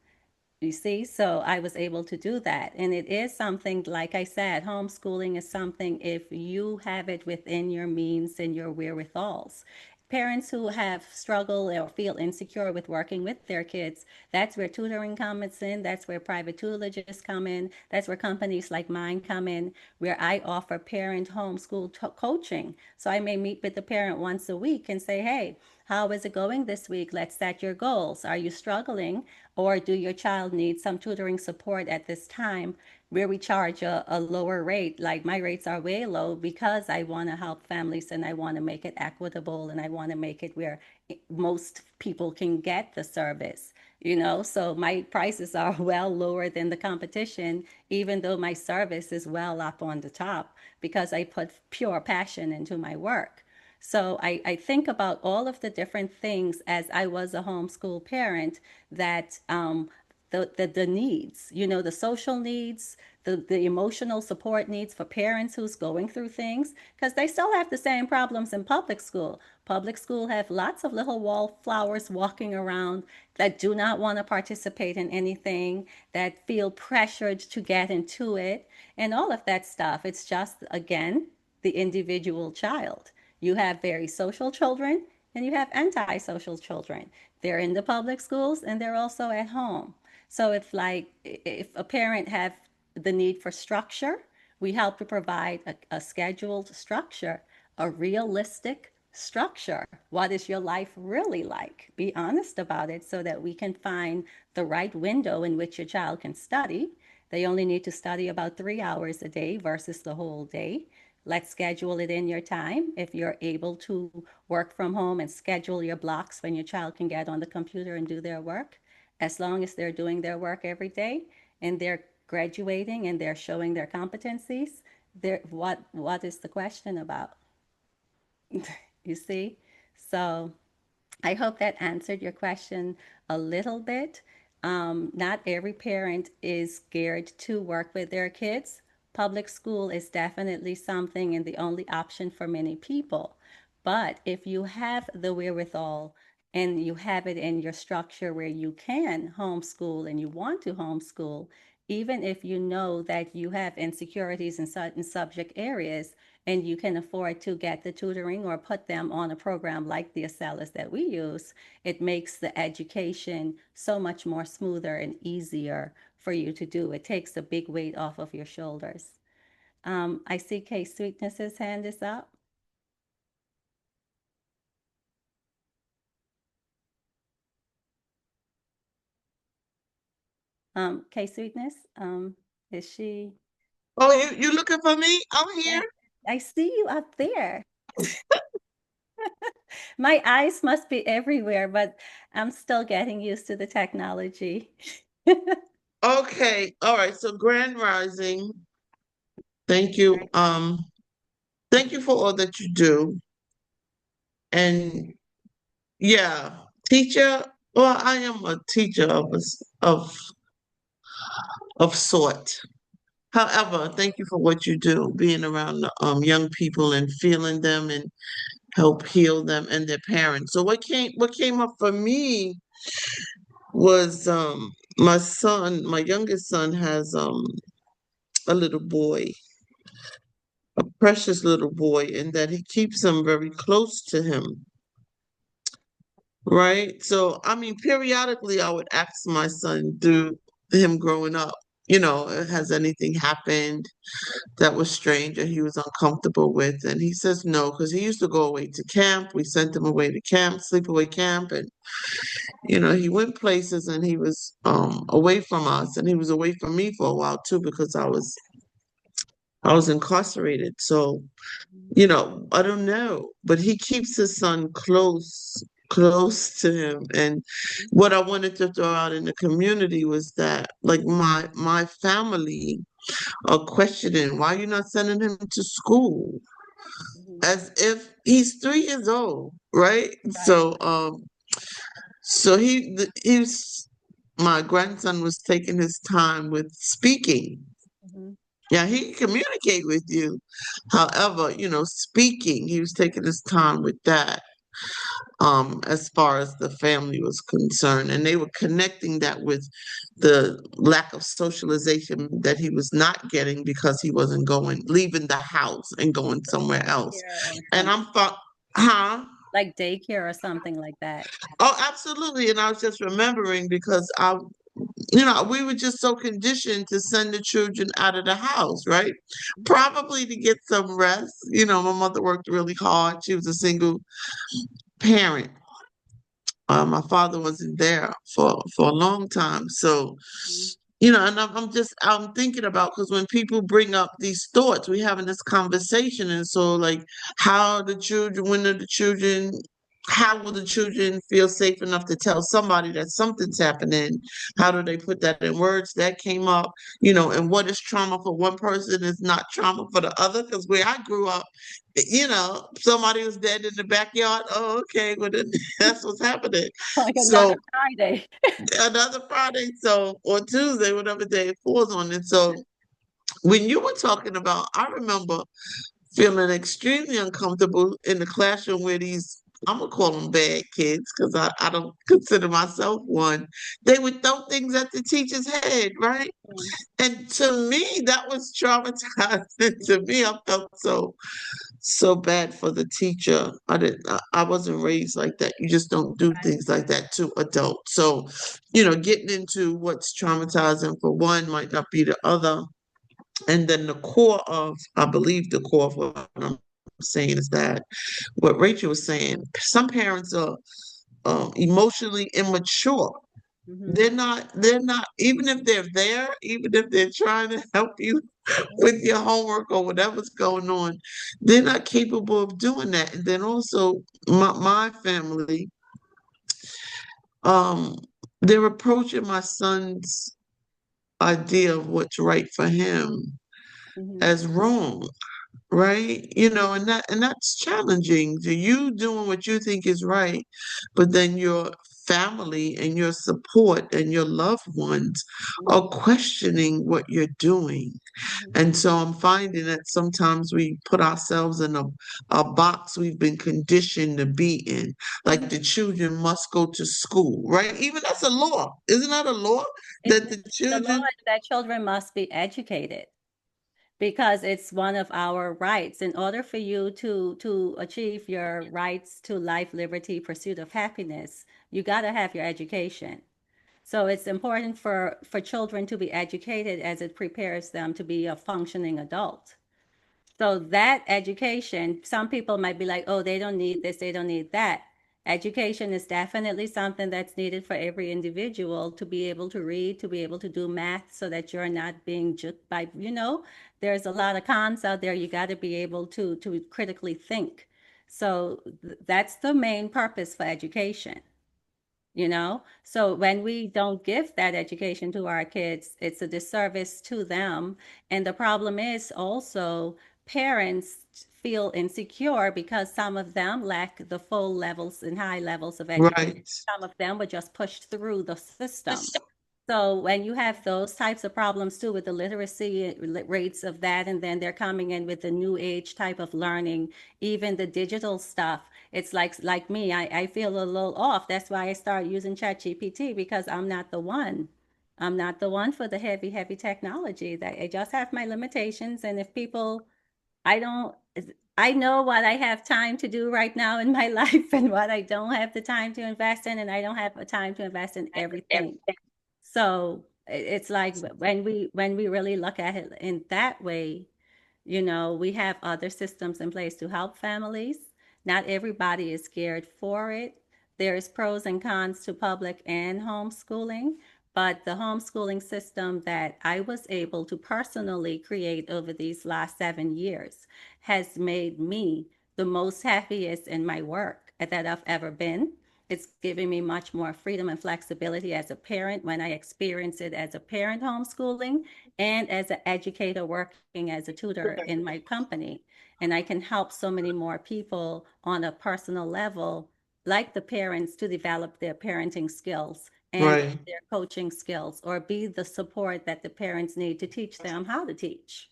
You see, so I was able to do that. And it is something, like I said, homeschooling is something if you have it within your means and your wherewithals. Parents who have struggled or feel insecure with working with their kids, that's where tutoring comes in. That's where private tutelages come in. That's where companies like mine come in, where I offer parent homeschool coaching. So I may meet with the parent once a week and say, hey, how is it going this week? Let's set your goals. Are you struggling? Or do your child need some tutoring support at this time where we charge a lower rate? Like my rates are way low because I want to help families and I want to make it equitable and I want to make it where most people can get the service. So my prices are well lower than the competition, even though my service is well up on the top because I put pure passion into my work. So I think about all of the different things as I was a homeschool parent that the needs, the social needs, the emotional support needs for parents who's going through things, because they still have the same problems in public school. Public school have lots of little wallflowers walking around that do not want to participate in anything, that feel pressured to get into it, and all of that stuff. It's just, again, the individual child. You have very social children and you have antisocial children. They're in the public schools and they're also at home. So if a parent have the need for structure, we help to provide a scheduled structure, a realistic structure. What is your life really like? Be honest about it so that we can find the right window in which your child can study. They only need to study about 3 hours a day versus the whole day. Let's schedule it in your time. If you're able to work from home and schedule your blocks when your child can get on the computer and do their work, as long as they're doing their work every day and they're graduating and they're showing their competencies, what is the question about? You see? So I hope that answered your question a little bit. Not every parent is geared to work with their kids. Public school is definitely something and the only option for many people. But if you have the wherewithal and you have it in your structure where you can homeschool and you want to homeschool, even if you know that you have insecurities in certain subject areas, and you can afford to get the tutoring or put them on a program like the Acellus that we use, it makes the education so much more smoother and easier for you to do. It takes a big weight off of your shoulders. I see K Sweetness's hand is up. K Sweetness, is she? Oh, you looking for me? I'm Yeah, here. I see you up there. My eyes must be everywhere, but I'm still getting used to the technology. Okay. All right. So Grand Rising. Thank you. Thank you for all that you do. And yeah, teacher. Well, I am a teacher of sort. However, thank you for what you do, being around the young people and feeling them and help heal them and their parents. So what came up for me was my youngest son has a little boy, a precious little boy, and that he keeps him very close to him. Right? So, I mean, periodically I would ask my son through him growing up, has anything happened that was strange or he was uncomfortable with? And he says no, because he used to go away to camp. We sent him away to camp, sleepaway camp, and he went places and he was away from us and he was away from me for a while too because I was incarcerated. So, I don't know, but he keeps his son close to him. And what I wanted to throw out in the community was that, like, my family are questioning why you're not sending him to school, Mhm. as if he's 3 years old, right? Right. So he's my grandson was taking his time with speaking. Mhm. Yeah, he can communicate with you. However, speaking, he was taking his time with that, as far as the family was concerned. And they were connecting that with the lack of socialization that he was not getting because he wasn't leaving the house and going somewhere else. Daycare or And something, huh? like daycare or something like that. Oh, absolutely. And I was just remembering because we were just so conditioned to send the children out of the house, right? Probably to get some rest. My mother worked really hard. She was a single parent. My father wasn't there for a long time. So, Mhm. and I'm thinking about, because when people bring up these thoughts, we having this conversation. And so, like, how will the children feel safe enough to tell somebody that something's happening? How do they put that in words? That came up, and what is trauma for one person is not trauma for the other. Because where I grew up, somebody was dead in the backyard. Oh, okay, well, then that's what's happening. Like another So Friday. another Friday, so or Tuesday, whatever day it falls on. And so when you were talking about, I remember feeling extremely uncomfortable in the classroom where these, I'm gonna call them bad kids because I don't consider myself one. They would throw things at the teacher's head, right? Mm. And to me, that was traumatizing. To me, I felt so bad for the teacher. I wasn't raised like that. You just don't do things like that to adults. So, getting into what's traumatizing for one might not be the other. And then I believe the core of what I'm saying is that what Rachel was saying, some parents are emotionally immature. Mhm. They're not, even if they're there, even if they're trying to help you with your homework or whatever's going on, they're not capable of doing that. And then also my family, um, they're approaching my son's idea of what's right for him Mhm. as wrong. Right? And that's challenging. So you doing what you think is right, but then your family and your support and your loved ones Mhm. are questioning what you're doing. Mhm. And so I'm finding that sometimes we put ourselves in a box we've been conditioned to be in. Like the children must go to school, right? Even that's a law. Isn't that a law It, that the the law children is that children must be educated because it's one of our rights. In order for you to achieve your rights to life, liberty, pursuit of happiness, you got to have your education. So it's important for children to be educated as it prepares them to be a functioning adult. So that education, some people might be like, oh, they don't need this, they don't need that. Education is definitely something that's needed for every individual to be able to read, to be able to do math so that you're not being juked by, there's a lot of cons out there. You got to be able to critically think. So that's the main purpose for education. So when we don't give that education to our kids, it's a disservice to them. And the problem is also parents feel insecure because some of them lack the full levels and high levels of education. Right. Some of them were just pushed through the system. So when you have those types of problems too with the literacy rates of that, and then they're coming in with the new age type of learning, even the digital stuff, it's like me, I feel a little off. That's why I started using ChatGPT because I'm not the one. I'm not the one for the heavy, heavy technology. That I just have my limitations, and if people I don't, I know what I have time to do right now in my life and what I don't have the time to invest in, and I don't have the time to invest in everything. So it's like when we really look at it in that way, we have other systems in place to help families. Not everybody is scared for it. There's pros and cons to public and homeschooling, but the homeschooling system that I was able to personally create over these last 7 years has made me the most happiest in my work that I've ever been. It's giving me much more freedom and flexibility as a parent when I experience it as a parent homeschooling and as an educator working as a tutor in my company. And I can help so many more people on a personal level, like the parents, to develop their parenting skills and Right. their coaching skills, or be the support that the parents need to teach them how to teach.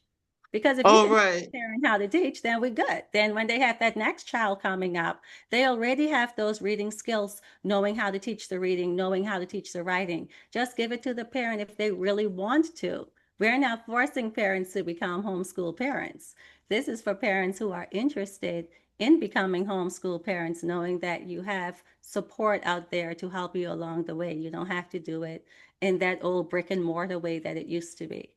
Because if you All can teach right. a parent how to teach, then we're good. Then when they have that next child coming up, they already have those reading skills, knowing how to teach the reading, knowing how to teach the writing. Just give it to the parent if they really want to. We're not forcing parents to become homeschool parents. This is for parents who are interested in becoming homeschool parents, knowing that you have support out there to help you along the way. You don't have to do it in that old brick and mortar way that it used to be.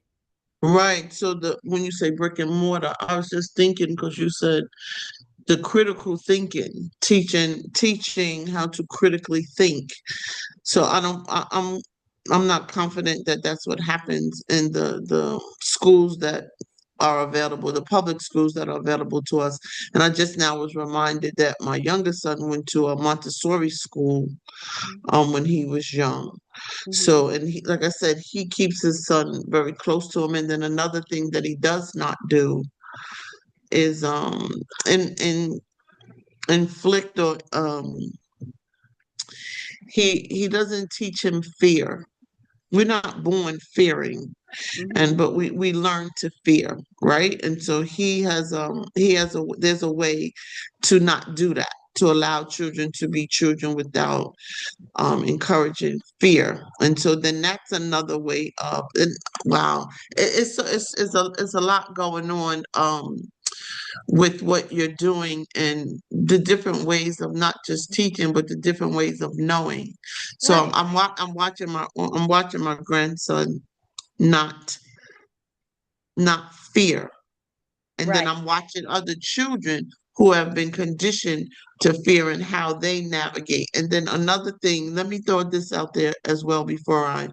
Right. So the when you say brick and mortar, I was just thinking because you said the critical thinking, teaching how to critically think. So I don't I'm not confident that that's what happens in the schools that are available, the public schools that are available to us. And I just now was reminded that my youngest son went to a Montessori school when he was young. Mhm. So, and he, like I said, he keeps his son very close to him. And then another thing that he does not do is in inflict or he doesn't teach him fear. We're not born fearing, and Mhm. but we learn to fear, right? And so he has a there's a way to not do that, to allow children to be children without encouraging fear. And so then that's another way of and wow, it's a lot going on with what you're doing and the different ways of not just teaching but the different ways of knowing. So Right, I'm watching my grandson not not fear. And then right, I'm watching other children who have been conditioned to fear and how they navigate. And then another thing, let me throw this out there as well before I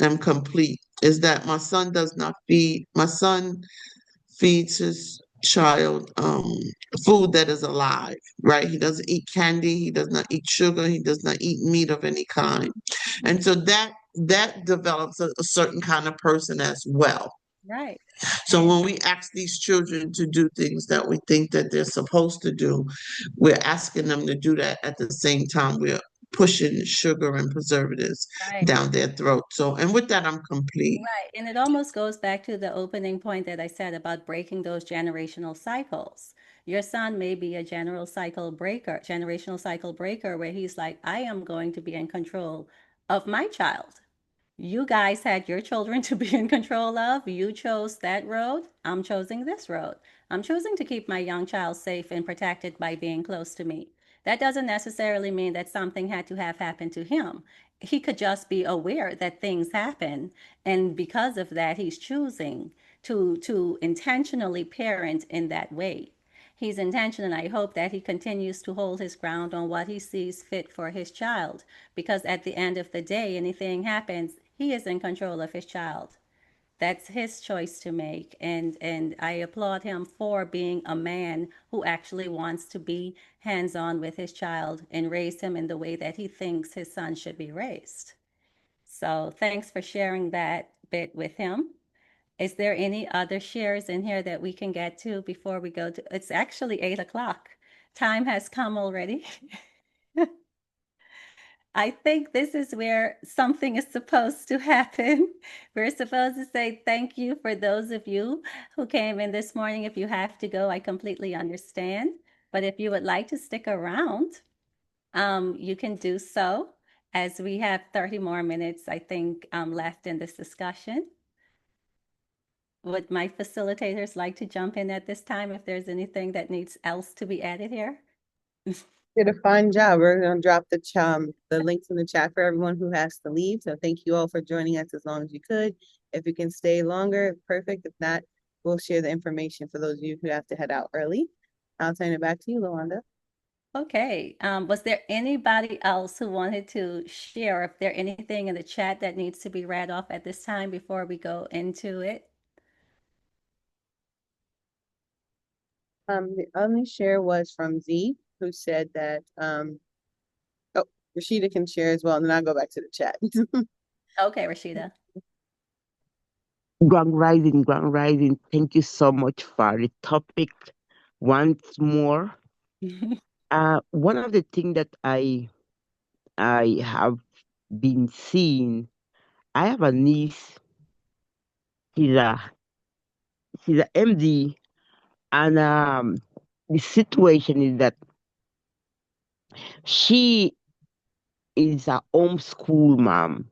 am complete, is that my son feeds his child food that is alive, right? He doesn't eat candy, he does not eat sugar, he does not eat meat of any kind. And mhm, so that develops a certain kind of person as well. right. So when we ask these children to do things that we think that they're supposed to do, we're asking them to do that at the same time we're pushing sugar and preservatives Right. down their throat. So, and with that, I'm complete. Right. And it almost goes back to the opening point that I said about breaking those generational cycles. Your son may be a generational cycle breaker, where he's like, I am going to be in control of my child. You guys had your children to be in control of. You chose that road. I'm choosing this road. I'm choosing to keep my young child safe and protected by being close to me. That doesn't necessarily mean that something had to have happened to him. He could just be aware that things happen, and because of that, he's choosing to intentionally parent in that way. He's intentional, and I hope that he continues to hold his ground on what he sees fit for his child. Because at the end of the day, anything happens, he is in control of his child. That's his choice to make. And I applaud him for being a man who actually wants to be hands-on with his child and raise him in the way that he thinks his son should be raised. So thanks for sharing that bit with him. Is there any other shares in here that we can get to before we go to, it's actually 8 o'clock. Time has come already. I think this is where something is supposed to happen. We're supposed to say thank you for those of you who came in this morning. If you have to go, I completely understand. But if you would like to stick around, you can do so as we have 30 more minutes, I think, left in this discussion. Would my facilitators like to jump in at this time if there's anything that needs else to be added here? Did a fine job. We're gonna drop the links in the chat for everyone who has to leave. So thank you all for joining us as long as you could. If you can stay longer, perfect. If not, we'll share the information for those of you who have to head out early. I'll turn it back to you, Lawanda. Okay. Was there anybody else who wanted to share? If there anything in the chat that needs to be read off at this time before we go into it? The only share was from Z, who said that oh, Rashida can share as well, and then I'll go back to the chat. Okay, Rashida. Grand Rising, Grand Rising. Thank you so much for the topic once more. One of the things that I have been seeing, I have a niece. She's a she's a MD, and the situation is that she is a homeschool mom,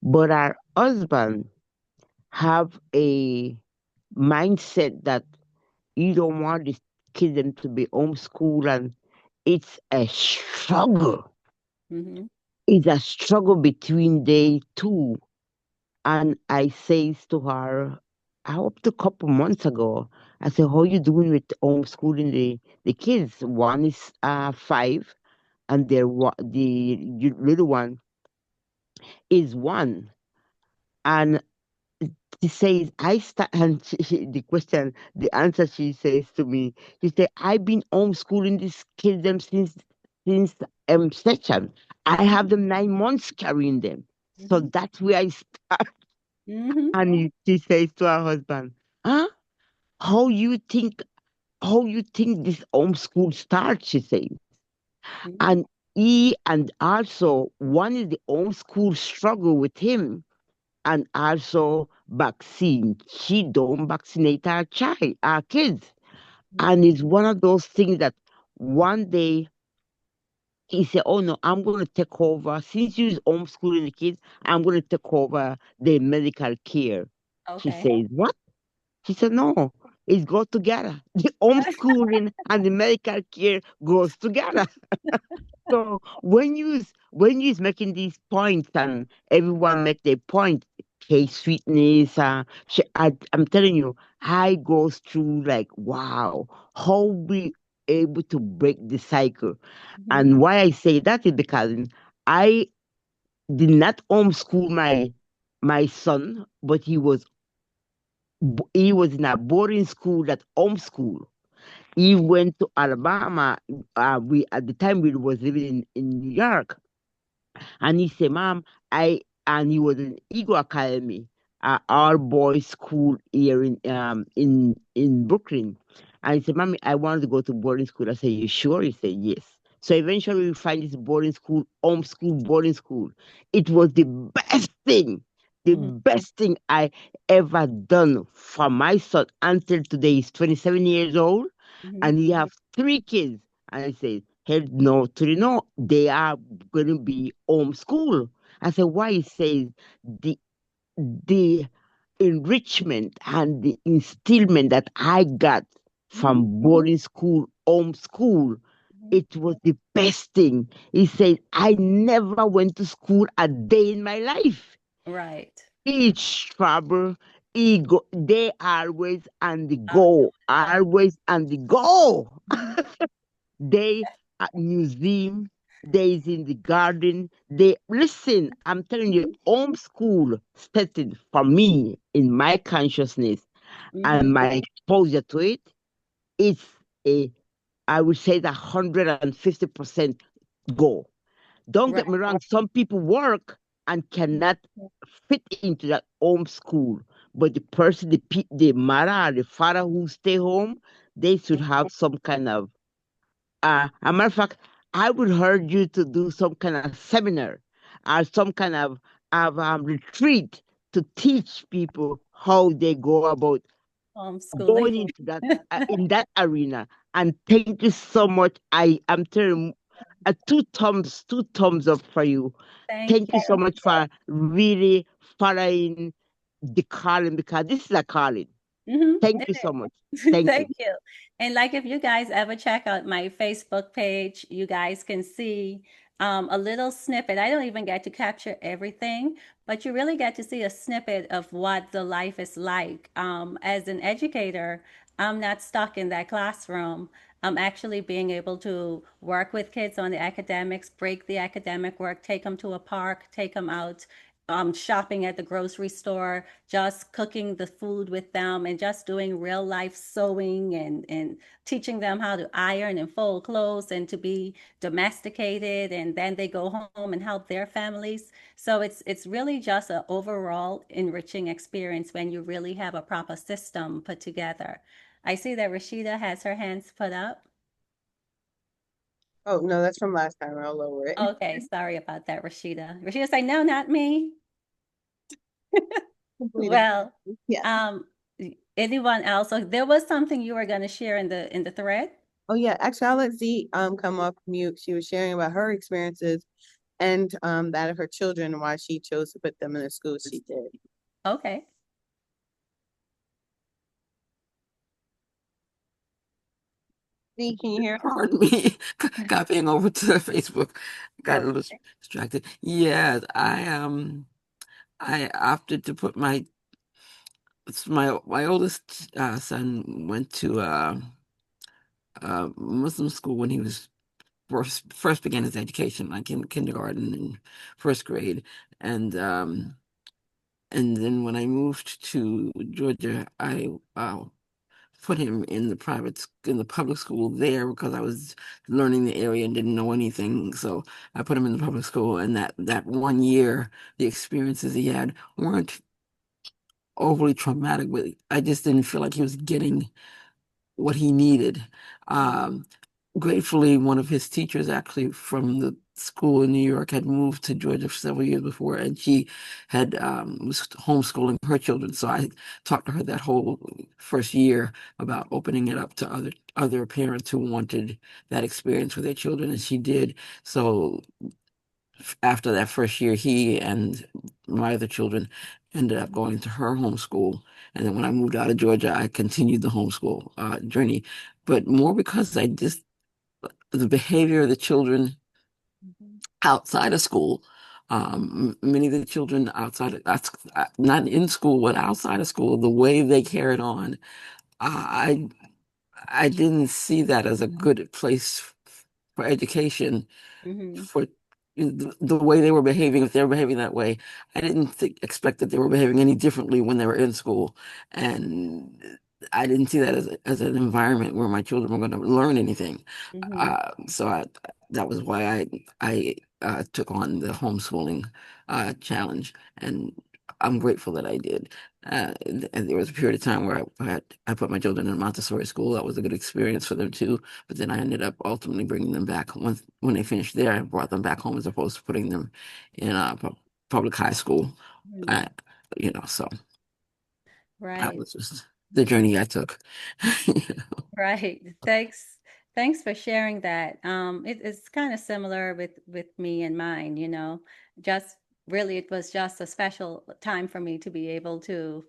but her husband have a mindset that you don't want the kids them to be homeschooled, and it's a struggle. Mm-hmm. It's a struggle between they two. And I says to her, I hope a couple months ago, I said, how you doing with homeschooling the kids? One is 5, and little one is 1. And she says, and the answer she says to me, she said, I've been homeschooling these kids them since session. I have them 9 months carrying them. So Mm-hmm. that's where I start. Mm-hmm. And she says to her husband, huh? How you think this homeschool starts, she says. Mm-hmm. And also one is the homeschool struggle with him, and also vaccine. She don't vaccinate our kids. And it's one of those things that one day he said, oh no, I'm going to take over. Since you're homeschooling the kids, I'm going to take over the medical care. She Okay. says, what? She said, no, it goes together. The homeschooling and the medical care goes together. So when you's making these points and everyone make their point, cake sweetness, I'm telling you, I goes through like, wow, how we able to break the cycle. Mm-hmm. And why I say that is because I did not homeschool my son, but he was in a boarding school that homeschool. He went to Alabama. We at the time we was living in New York, and he said, "Mom, and he was in Eagle Academy, our boys' school here in Brooklyn." And he said, "Mommy, I wanted to go to boarding school." I said, "You sure?" He said, "Yes." So eventually we find this boarding school, homeschool boarding school. It was the Mm-hmm. best thing I ever done for my son until today. He's 27 years old, Mm-hmm. and he have 3 kids. And I said, hell no to the no. They are going to be homeschool. I said, why? He says, the, the enrichment and the instillment that I got Mm-hmm. from boarding school, homeschool, it was the best thing. He said, I never went to school a day in my life. Right. Each trouble, ego, they always on the Uh, go, uh, always on the go. mhm. They at museum, they is in the garden. They listen. I'm telling you, homeschool setting for me in my consciousness Mhm. and my exposure to it. It's a, I would say, the 150% go. Don't Right. get me wrong. Some people work and cannot fit into that homeschool, but the person, the mother or the father who stay home, they should have some kind of a matter of fact, I would urge you to do some kind of seminar or some kind of retreat to teach people how they go about Homeschooling. going into that in that arena. And thank you so much. I am telling you, two thumbs up for you. Thank Thank you so you. much for really following the calling, because this is a calling. Thank It you so much. is. Thank Thank you. you. And like if you guys ever check out my Facebook page, you guys can see a little snippet. I don't even get to capture everything, but you really get to see a snippet of what the life is like. As an educator, I'm not stuck in that classroom. I'm actually being able to work with kids on the academics, break the academic work, take them to a park, take them out shopping at the grocery store, just cooking the food with them, and just doing real life sewing and teaching them how to iron and fold clothes and to be domesticated. And then they go home and help their families. So it's really just an overall enriching experience when you really have a proper system put together. I see that Rashida has her hands put up. Oh no, that's from last time. I'll lower it. Okay, sorry about that, Rashida. Rashida say, no, not me. Completed. Well, Yeah. um, anyone else? So there was something you were going to share in the thread. Oh yeah. Actually, I'll let Z come off mute. She was sharing about her experiences and that of her children and why she chose to put them in the school she did. Okay. Z, can you hear us? Pardon me. Copying over to Facebook. Got a little Okay. distracted. Yeah, I opted to put my oldest son went to Muslim school when he was first began his education, like in kindergarten and first grade, and um, and then when I moved to Georgia, I put him in in the public school there because I was learning the area and didn't know anything. So I put him in the public school, and that 1 year, the experiences he had weren't overly traumatic, but I just didn't feel like he was getting what he needed. Um, Gratefully, one of his teachers, actually from the school in New York, had moved to Georgia for several years before, and she had was homeschooling her children. So I talked to her that whole first year about opening it up to other parents who wanted that experience with their children, and she did. So after that first year, he and my other children ended up going to her homeschool. And then when I moved out of Georgia, I continued the homeschool journey, but more because I just the behavior of the children Mhm. outside of school. Many of the children outside of that's not in school, but outside of school, the way they carried on, I I didn't see that as a good place for education Mhm. for the way they were behaving. If they were behaving that way, I didn't expect that they were behaving any differently when they were in school, and I didn't see that as an environment where my children were going to learn anything. Mhm. That was why I took on the homeschooling challenge, and I'm grateful that I did. And there was a period of time where I put my children in a Montessori school. That was a good experience for them too. But then I ended up ultimately bringing them back when they finished there. I brought them back home as opposed to putting them in a public high school. Mhm. Uh, so that Right. was just the journey I took. Right. Thanks for sharing that. It's kind of similar with me and mine, you know. Just really it was just a special time for me to be able to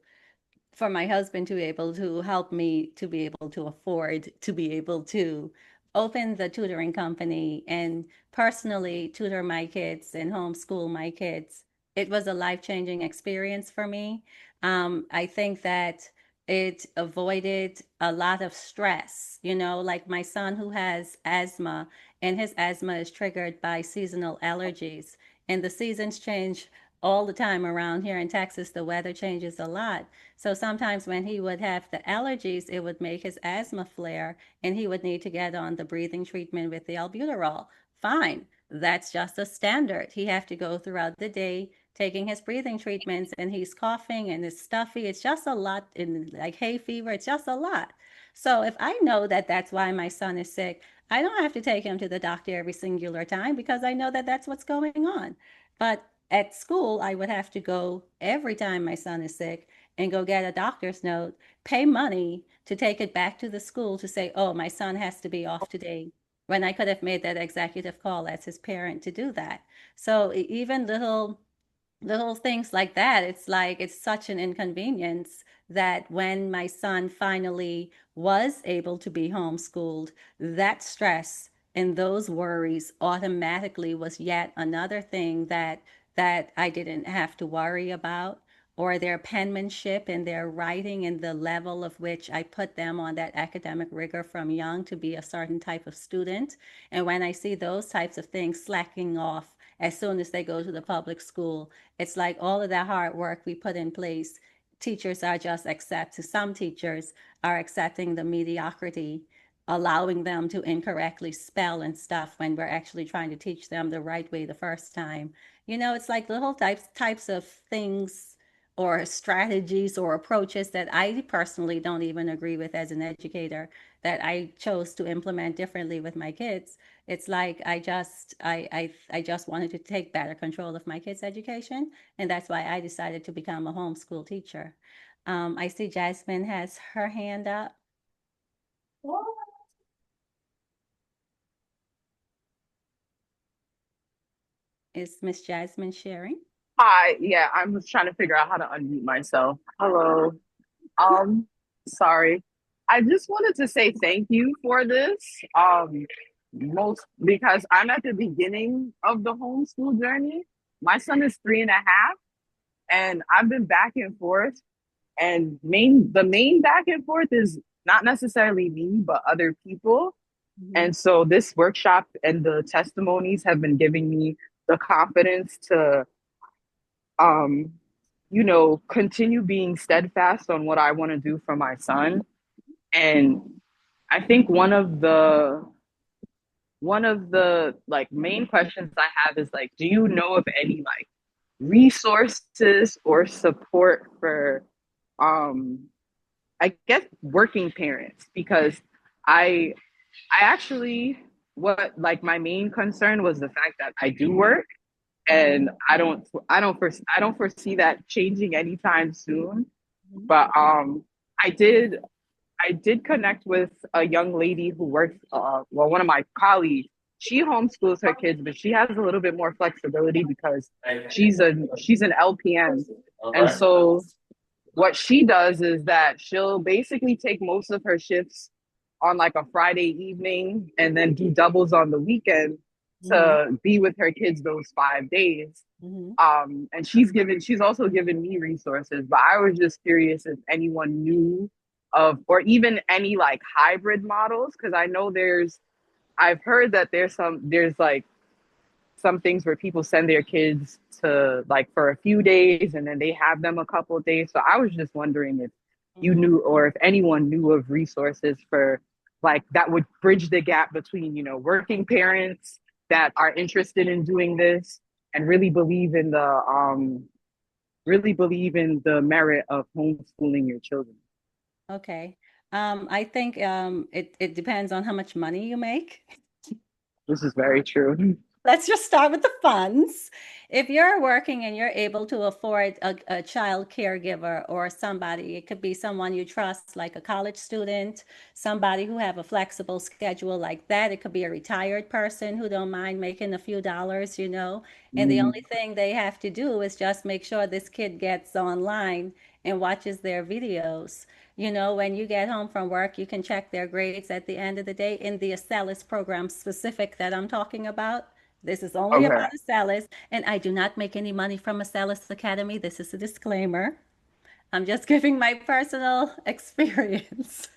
for my husband to be able to help me to be able to afford to be able to open the tutoring company and personally tutor my kids and homeschool my kids. It was a life-changing experience for me. I think that it avoided a lot of stress, you know, like my son who has asthma, and his asthma is triggered by seasonal allergies. And the seasons change all the time around here in Texas. The weather changes a lot. So sometimes when he would have the allergies, it would make his asthma flare and he would need to get on the breathing treatment with the albuterol. Fine. That's just a standard. He have to go throughout the day, taking his breathing treatments and he's coughing and it's stuffy. It's just a lot in like hay fever. It's just a lot. So if I know that that's why my son is sick, I don't have to take him to the doctor every singular time because I know that that's what's going on. But at school, I would have to go every time my son is sick and go get a doctor's note, pay money to take it back to the school to say, oh, my son has to be off today, when I could have made that executive call as his parent to do that. So even little things like that, it's like it's such an inconvenience that when my son finally was able to be homeschooled, that stress and those worries automatically was yet another thing that I didn't have to worry about, or their penmanship and their writing and the level of which I put them on that academic rigor from young to be a certain type of student. And when I see those types of things slacking off as soon as they go to the public school, it's like all of that hard work we put in place, teachers are just accepting, some teachers are accepting the mediocrity, allowing them to incorrectly spell and stuff when we're actually trying to teach them the right way the first time. It's like little types of things or strategies or approaches that I personally don't even agree with as an educator that I chose to implement differently with my kids. It's like I just wanted to take better control of my kids' education, and that's why I decided to become a homeschool teacher. I see Jasmine has her hand up. Is Miss Jasmine sharing? Hi, yeah, I'm just trying to figure out how to unmute myself. Hello. Um, Sorry. I just wanted to say thank you for this. Most because I'm at the beginning of the homeschool journey. My son is 3.5, and I've been back and forth. And the main back and forth is not necessarily me, but other people. Mhm. And so this workshop and the testimonies have been giving me the confidence to um, continue being steadfast on what I want to do for my son. And I think one of the like main questions I have is like, do you know of any like resources or support for um I guess working parents? Because I I actually what like my main concern was the fact that I do work, and I don't foresee that changing anytime soon. Mhm. But I did connect with a young lady who works, well, one of my colleagues. She homeschools her kids, but she has a little bit more flexibility because she's an LPN. And so what she does is that she'll basically take most of her shifts on like a Friday evening and then do doubles on the weekend Mhm. to be with her kids those 5 days. Mhm. And she's also given me resources, but I was just curious if anyone knew of, or even any like hybrid models, because I've heard that there's like some things where people send their kids to like for a few days and then they have them a couple of days. So I was just wondering if you Mhm. knew, or if anyone knew of resources for like that would bridge the gap between, working parents that are interested in doing this and really believe in the merit of homeschooling your children. Okay. I think it depends on how much money you make. This is very true. Let's just start with the funds. If you're working and you're able to afford a child caregiver or somebody, it could be someone you trust, like a college student, somebody who have a flexible schedule like that. It could be a retired person who don't mind making a few dollars. And the Mm, only thing they have to do is just make sure this kid gets online and watches their videos. When you get home from work, you can check their grades at the end of the day in the Acellus program specific that I'm talking about. This is only okay. about Acellus, and I do not make any money from Acellus Academy. This is a disclaimer. I'm just giving my personal experience.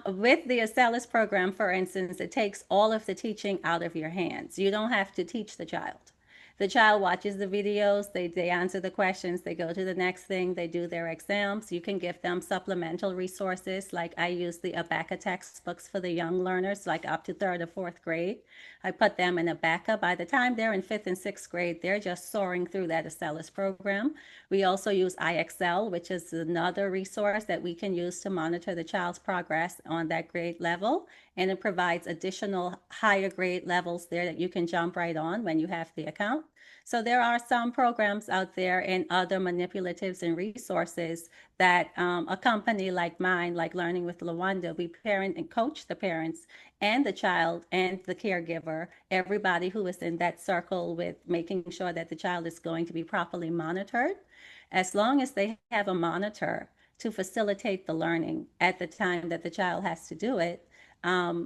With the Acellus program, for instance, it takes all of the teaching out of your hands. You don't have to teach the child. The child watches the videos, they answer the questions, they go to the next thing, they do their exams. You can give them supplemental resources. Like I use the Abaca textbooks for the young learners, like up to third or fourth grade. I put them in Abaca. By the time they're in fifth and sixth grade, they're just soaring through that Acellus program. We also use IXL, which is another resource that we can use to monitor the child's progress on that grade level. And it provides additional higher grade levels there that you can jump right on when you have the account. So there are some programs out there and other manipulatives and resources that a company like mine, like Learning with Lawanda, we parent and coach the parents and the child and the caregiver, everybody who is in that circle, with making sure that the child is going to be properly monitored. As long as they have a monitor to facilitate the learning at the time that the child has to do it,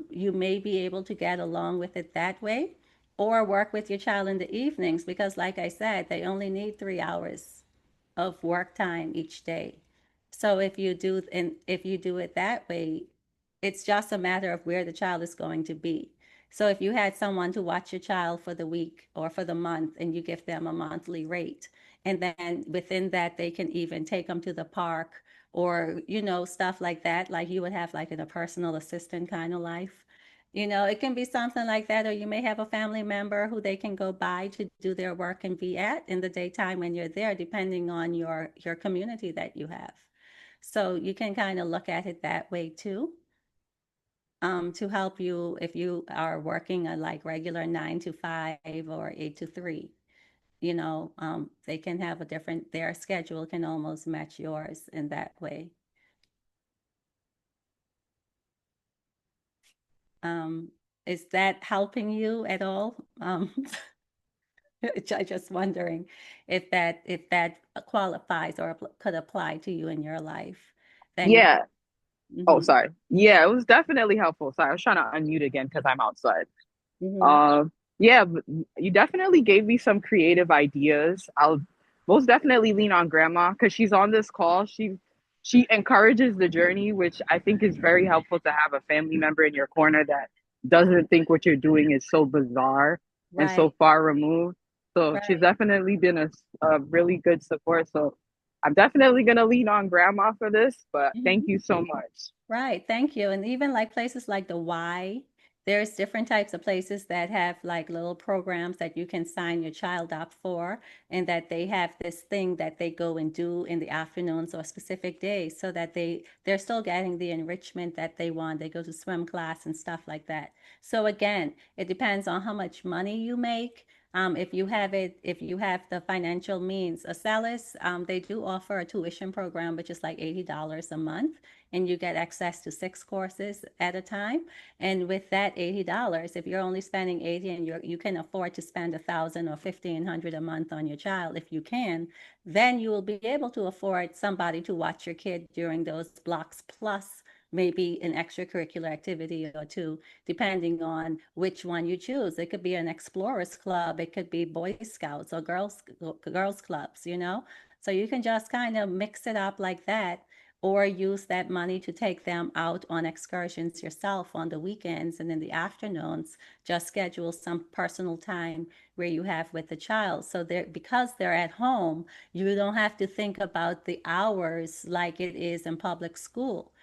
you may be able to get along with it that way, or work with your child in the evenings, because like I said, they only need 3 hours of work time each day. So if you do it that way, it's just a matter of where the child is going to be. So if you had someone to watch your child for the week or for the month, and you give them a monthly rate, and then within that they can even take them to the park, or stuff like that, like you would have like in a personal assistant kind of life. It can be something like that, or you may have a family member who they can go by to do their work and be at in the daytime when you're there, depending on your community that you have. So you can kind of look at it that way too, to help you if you are working a like regular 9 to 5 or 8 to 3. They can have a different, their schedule can almost match yours in that way. Is that helping you at all? Just wondering if that qualifies or could apply to you in your life. Then you Yeah. Oh, mhm, sorry. Yeah, it was definitely helpful. Sorry, I was trying to unmute again because I'm outside. mhm. Um, yeah, but you definitely gave me some creative ideas. I'll most definitely lean on grandma because she's on this call. She encourages the journey, which I think is very helpful to have a family member in your corner that doesn't think what you're doing is so bizarre and so Right, far removed. So she's right. definitely been a really good support. So I'm definitely gonna lean on grandma for this, but thank Mhm. you so much. Right, thank you. And even like places like the Y, there's different types of places that have like little programs that you can sign your child up for, and that they have this thing that they go and do in the afternoons or specific days, so that they're still getting the enrichment that they want. They go to swim class and stuff like that. So again, it depends on how much money you make. If you have the financial means. Acellus, they do offer a tuition program, which is like $80 a month, and you get access to 6 courses at a time. And with that $80, if you're only spending 80 and you can afford to spend 1,000 or 1,500 a month on your child, if you can, then you will be able to afford somebody to watch your kid during those blocks, plus maybe an extracurricular activity or two, depending on which one you choose. It could be an explorers club, it could be Boy Scouts or girls clubs, So you can just kind of mix it up like that, or use that money to take them out on excursions yourself on the weekends, and in the afternoons just schedule some personal time where you have with the child, so they're because they're at home, you don't have to think about the hours like it is in public school.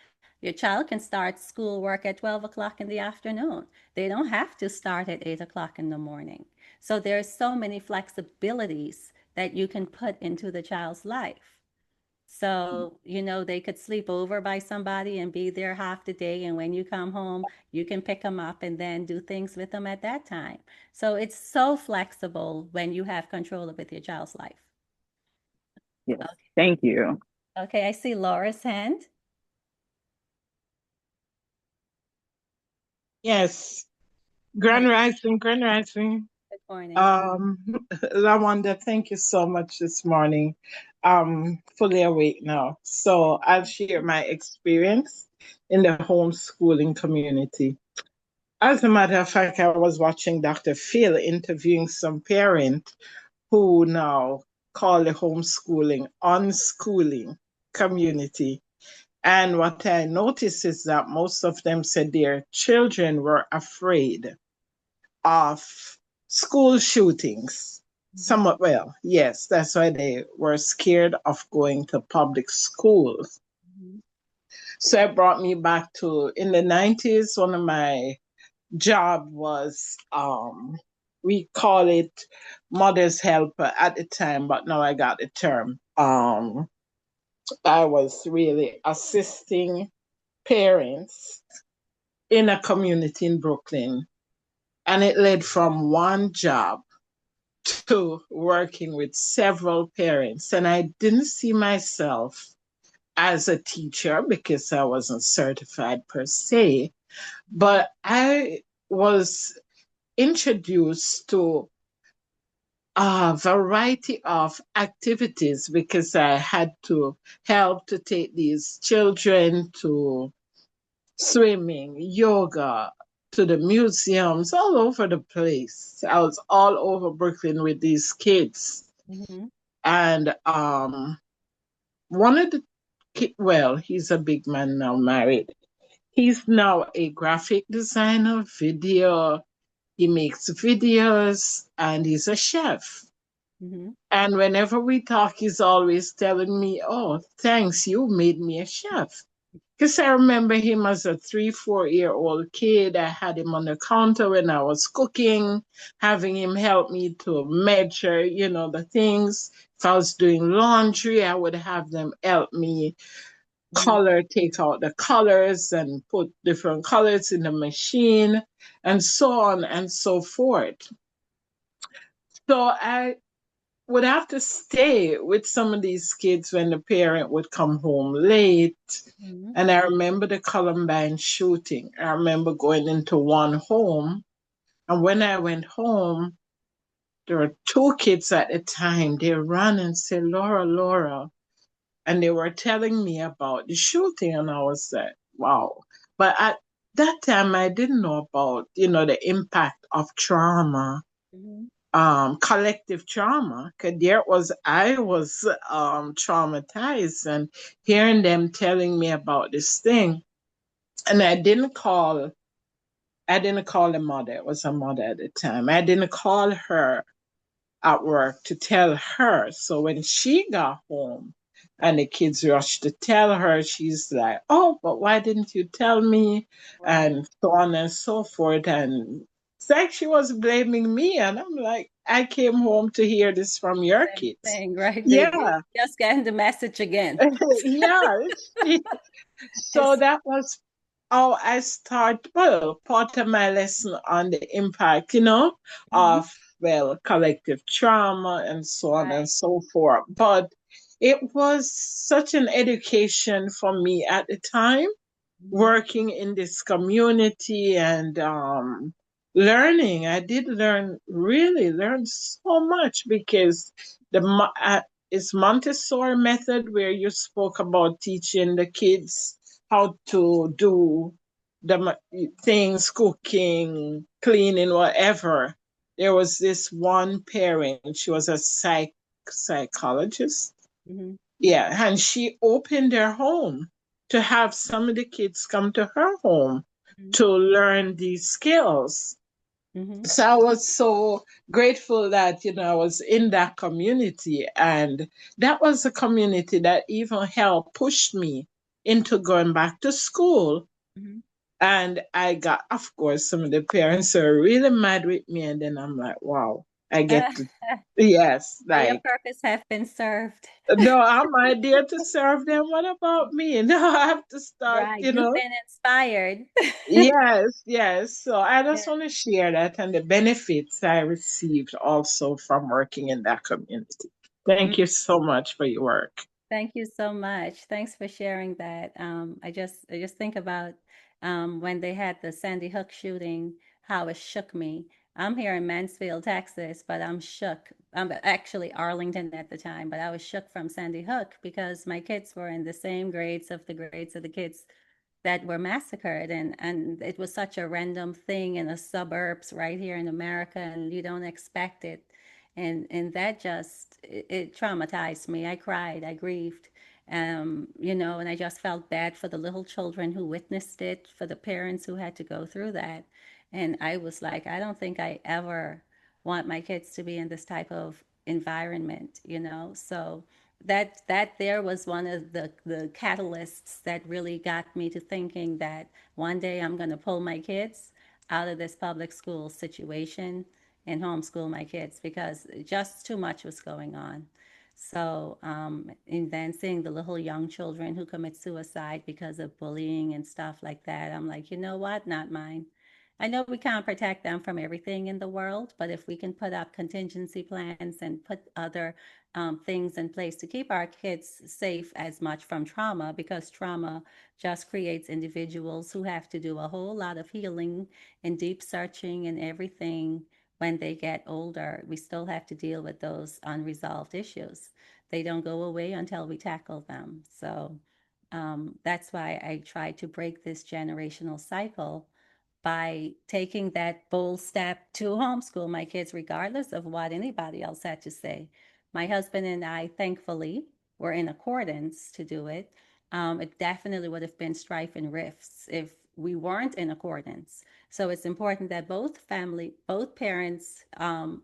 Your child can start schoolwork at 12 o'clock in the afternoon. They don't have to start at 8 o'clock in the morning. So there's so many flexibilities that you can put into the child's life. So, they could sleep over by somebody and be there half the day. And when you come home, you can pick them up and then do things with them at that time. So it's so flexible when you have control with your child's life. Yes, Okay, thank you. okay, I see Laura's hand. Yes, Hey, Grand Rising, Grand Rising. good morning. Um, Lawanda, thank you so much this morning. Fully awake now. So I'll share my experience in the homeschooling community. As a matter of fact, I was watching Dr. Phil interviewing some parent who now call the homeschooling unschooling community. And what I noticed is that most of them said their children were afraid of school shootings. Mhm. Somewhat well, yes. That's why they were scared of going to public schools. Mhm. So it brought me back to in the 90s. One of my job was we call it mother's helper at the time, but now I got the term. I was really assisting parents in a community in Brooklyn, and it led from one job to working with several parents. And I didn't see myself as a teacher because I wasn't certified per se, Mhm. but I was introduced to a variety of activities because I had to help to take these children to swimming, yoga, to the museums, all over the place. I was all over Brooklyn with these kids. Mhm. And one of the well, he's a big man now, married. He's now a graphic designer, video. He makes videos, and he's a chef. Mhm. And whenever we talk, he's always telling me, "Oh, thanks, you made me a chef." Because I remember him as a 3, 4 year old kid. I had him on the counter when I was cooking, having him help me to measure, the things. If I was doing laundry, I would have them help me Mhm. take out the colors and put different colors in the machine, and so on and so forth. So I would have to stay with some of these kids when the parent would come home late. Mhm. And I remember the Columbine shooting. I remember going into one home. And when I went home, there were two kids at the time. They ran and said, "Laura, Laura." And they were telling me about the shooting. And I was like, wow. But at that time, I didn't know about, the impact of trauma, Mhm. collective trauma. Cause I was traumatized, and hearing them telling me about this thing. And I didn't call the mother. It was a mother at the time. I didn't call her at work to tell her. So when she got home and the kids rushed to tell her, she's like, "Oh, but why didn't you tell me?" Right. And so on and so forth. And it's like she was blaming me. And I'm like, I came home to hear this from your Same kids. thing, right? They Yeah. just getting the message again. Yeah. So It's that was how I start, well, part of my lesson on the impact, Mhm. of, well, collective trauma and so on and Right. so forth. But it was such an education for me at the time, Mhm. working in this community and learning. I did really learn so much because it's Montessori method where you spoke about teaching the kids how to do things, cooking, cleaning, whatever. There was this one parent, she was a psychologist, Mhm. yeah, and she opened her home to have some of the kids come to her home Mhm. to learn these skills. Mhm. So I was so grateful that, I was in that community. And that was a community that even helped push me into going back to school. Mhm. And I got, of course, some of the parents are really mad with me. And then I'm like, wow, I get to, yes, Your like, purpose have been served. no, I'm not there to serve them. What about me? No, I have to start, Right. You've been inspired. Yes, yes. So I just Yeah. want to share that and the benefits I received also from working in that community. Mm. Thank you so much for your work. Thank you so much. Thanks for sharing that. I just think about when they had the Sandy Hook shooting, how it shook me. I'm here in Mansfield, Texas, but I'm shook. I'm actually Arlington at the time, but I was shook from Sandy Hook because my kids were in the same grades of the kids that were massacred, and it was such a random thing in the suburbs right here in America, and you don't expect it. And that just it traumatized me. I cried, I grieved, and I just felt bad for the little children who witnessed it, for the parents who had to go through that. And I was like, I don't think I ever want my kids to be in this type of environment, you know. So that there was one of the catalysts that really got me to thinking that one day I'm going to pull my kids out of this public school situation and homeschool my kids because just too much was going on. So, and then seeing the little young children who commit suicide because of bullying and stuff like that, I'm like, you know what? Not mine. I know we can't protect them from everything in the world, but if we can put up contingency plans and put other things in place to keep our kids safe as much from trauma, because trauma just creates individuals who have to do a whole lot of healing and deep searching and everything when they get older. We still have to deal with those unresolved issues. They don't go away until we tackle them. So that's why I try to break this generational cycle by taking that bold step to homeschool my kids, regardless of what anybody else had to say. My husband and I, thankfully, were in accordance to do it. It definitely would have been strife and rifts if we weren't in accordance. So it's important that both parents,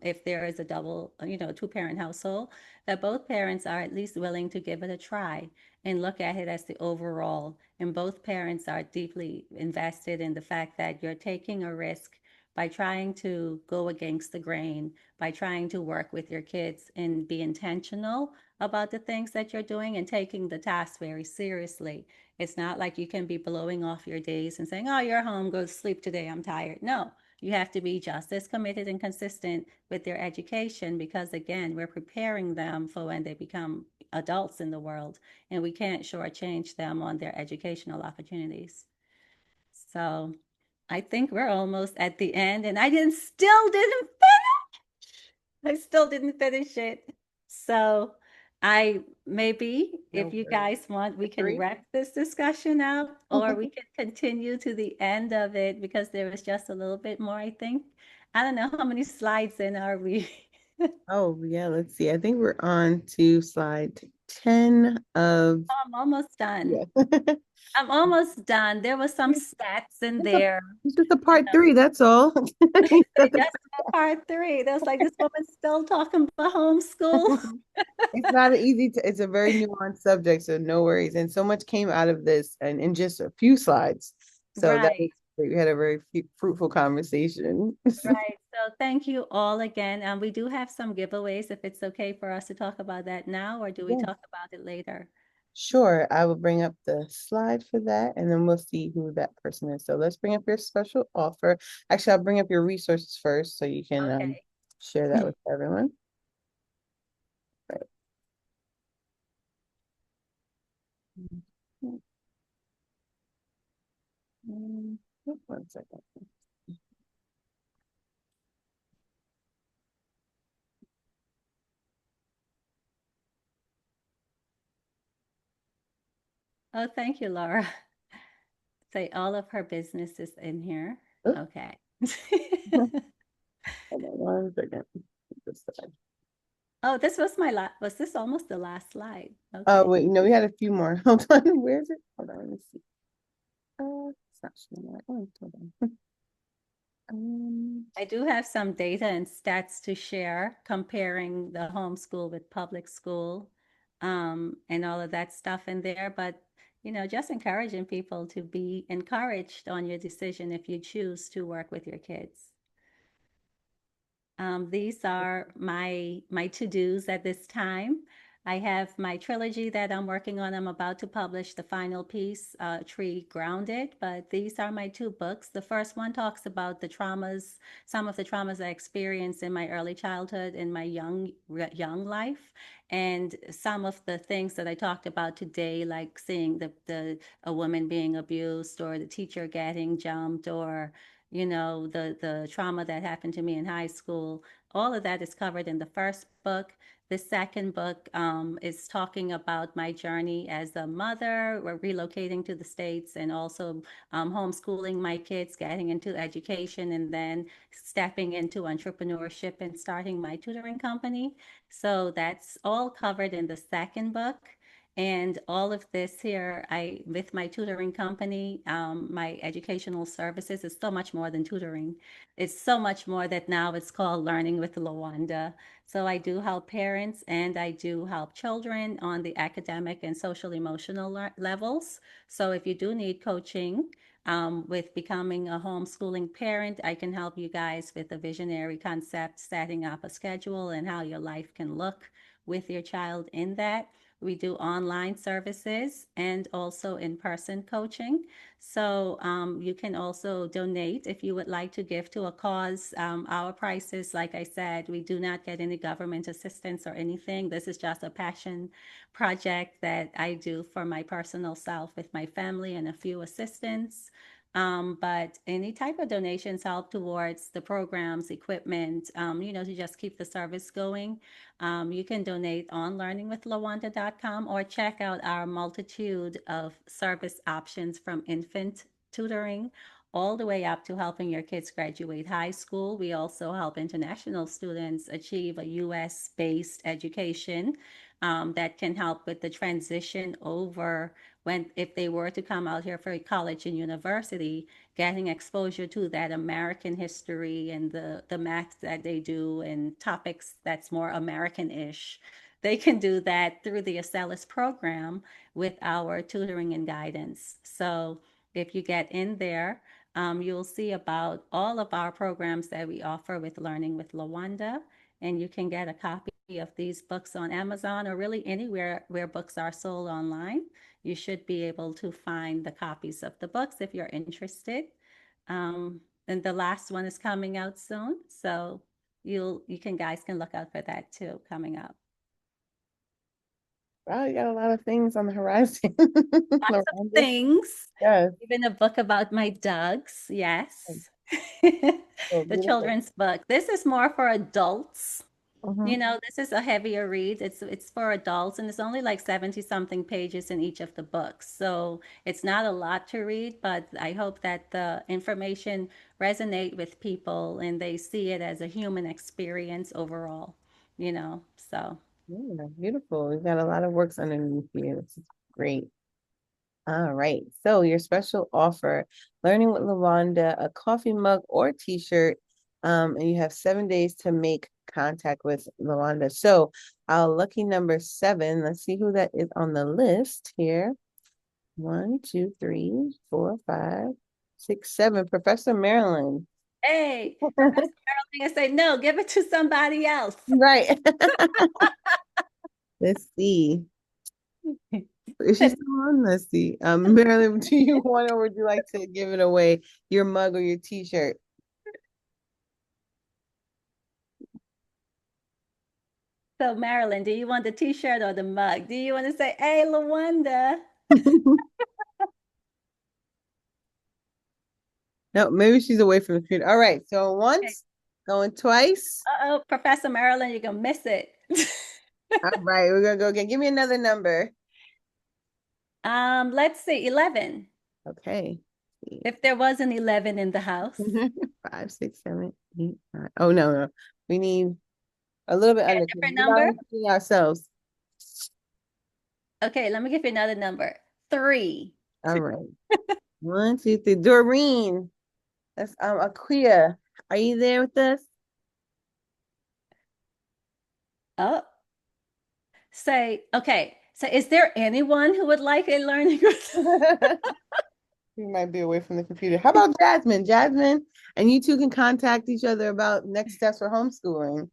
if there is a double, two-parent household, that both parents are at least willing to give it a try and look at it as the overall. And both parents are deeply invested in the fact that you're taking a risk by trying to go against the grain, by trying to work with your kids and be intentional about the things that you're doing and taking the task very seriously. It's not like you can be blowing off your days and saying, oh, you're home, go to sleep today, I'm tired. No, you have to be just as committed and consistent with their education because, again, we're preparing them for when they become adults in the world, and we can't shortchange them on their educational opportunities. So I think we're almost at the end, and I still didn't finish it. So I maybe if No you worries. guys want, we can Three. wrap this discussion out, or we can continue to the end of it because there was just a little bit more, I think. I don't know how many slides in are we? Oh, yeah, let's see. I think we're on to slide 10 of, I'm almost done. yeah. I'm almost done. There was some stats in It's a, there. it's just a part three, that's all. They just got part three. There was like this woman still talking about homeschool. It's not an easy, it's a very nuanced subject, so no worries. And so much came out of this and in just a few slides. So that was Right, great. We had a very fruitful conversation. right. So thank you all again. And we do have some giveaways if it's okay for us to talk about that now, or do we Yeah, talk about it later? sure. I will bring up the slide for that and then we'll see who that person is. So let's bring up your special offer. Actually, I'll bring up your resources first so you can Okay. share that with everyone. Right. One second. Oh, thank you, Laura. Say all of her business is in here. Oh, Okay. hold on one second. This side. Oh, this was was this almost the last slide? Oh, Okay. wait, no, we had a few more. Hold on. Where is it? Hold on, let me see. It's not showing the right one. Hold on. I do have some data and stats to share comparing the homeschool with public school, and all of that stuff in there. But, just encouraging people to be encouraged on your decision if you choose to work with your kids. These are my to-dos at this time. I have my trilogy that I'm working on. I'm about to publish the final piece, Tree Grounded, but these are my two books. The first one talks about some of the traumas I experienced in my early childhood, in my young life, and some of the things that I talked about today, like seeing the a woman being abused or the teacher getting jumped or the trauma that happened to me in high school. All of that is covered in the first book. The second book is talking about my journey as a mother, relocating to the States, and also homeschooling my kids, getting into education, and then stepping into entrepreneurship and starting my tutoring company. So that's all covered in the second book. And all of this here, with my tutoring company, my educational services is so much more than tutoring. It's so much more that now it's called Learning with Lawanda. So I do help parents and I do help children on the academic and social emotional levels. So if you do need coaching, with becoming a homeschooling parent, I can help you guys with a visionary concept, setting up a schedule and how your life can look with your child in that. We do online services and also in-person coaching. So you can also donate if you would like to give to a cause. Our prices, like I said, we do not get any government assistance or anything. This is just a passion project that I do for my personal self with my family and a few assistants. But any type of donations help towards the programs, equipment, to just keep the service going. You can donate on learningwithlawanda.com or check out our multitude of service options from infant tutoring all the way up to helping your kids graduate high school. We also help international students achieve a US based education that can help with the transition over when if they were to come out here for college and university, getting exposure to that American history and the math that they do and topics that's more American-ish. They can do that through the Acellus program with our tutoring and guidance. So if you get in there, you'll see about all of our programs that we offer with Learning with Lawanda, and you can get a copy of these books on Amazon or really anywhere where books are sold online. You should be able to find the copies of the books if you're interested. And the last one is coming out soon, so you can guys can look out for that too coming up. Wow, you got a lot of things on the horizon. Lots of Lawanda. things. Yes. Even a book about my dogs. Yes. Oh, The beautiful. children's book. This is more for adults. Mhm. This is a heavier read. It's for adults and it's only like 70 something pages in each of the books. So it's not a lot to read, but I hope that the information resonate with people and they see it as a human experience overall. So Yeah, beautiful. You got a lot of works underneath you. This is great. All right. So your special offer, Learning with Lawanda, a coffee mug or t-shirt. And you have 7 days to make contact with Lawanda. So our lucky number 7, let's see who that is on the list here. 1, 2, 3, 4, 5, 6, 7. Professor Marilyn. hey, Professor Marilyn, I say, no, give it to somebody else. Right. Let's see. Is she still on? Let's see. Marilyn, do you want or would you like to give it away? Your mug or your t-shirt? So Marilyn, do you want the t-shirt or the mug? Do you want to say, hey, Lawanda? No, maybe she's away from the computer. All right. So once, going twice. Uh-oh, Professor Marilyn, you're gonna miss it. All right, we're gonna go again. Give me another number. Let's see, 11. Okay. If there was an 11 in the house. 5, 6, 7, 8, 9. Oh no. We need a little bit Okay, under a because different we're not number? including ourselves. Okay, let me give you another number. 3. All right. 1, 2, 3. Doreen. That's Aquia. Are you there with us? Oh, okay. So is there anyone who would like a learning group? You might be away from the computer. How about Jasmine? Jasmine, and you two can contact each other about next steps for homeschooling.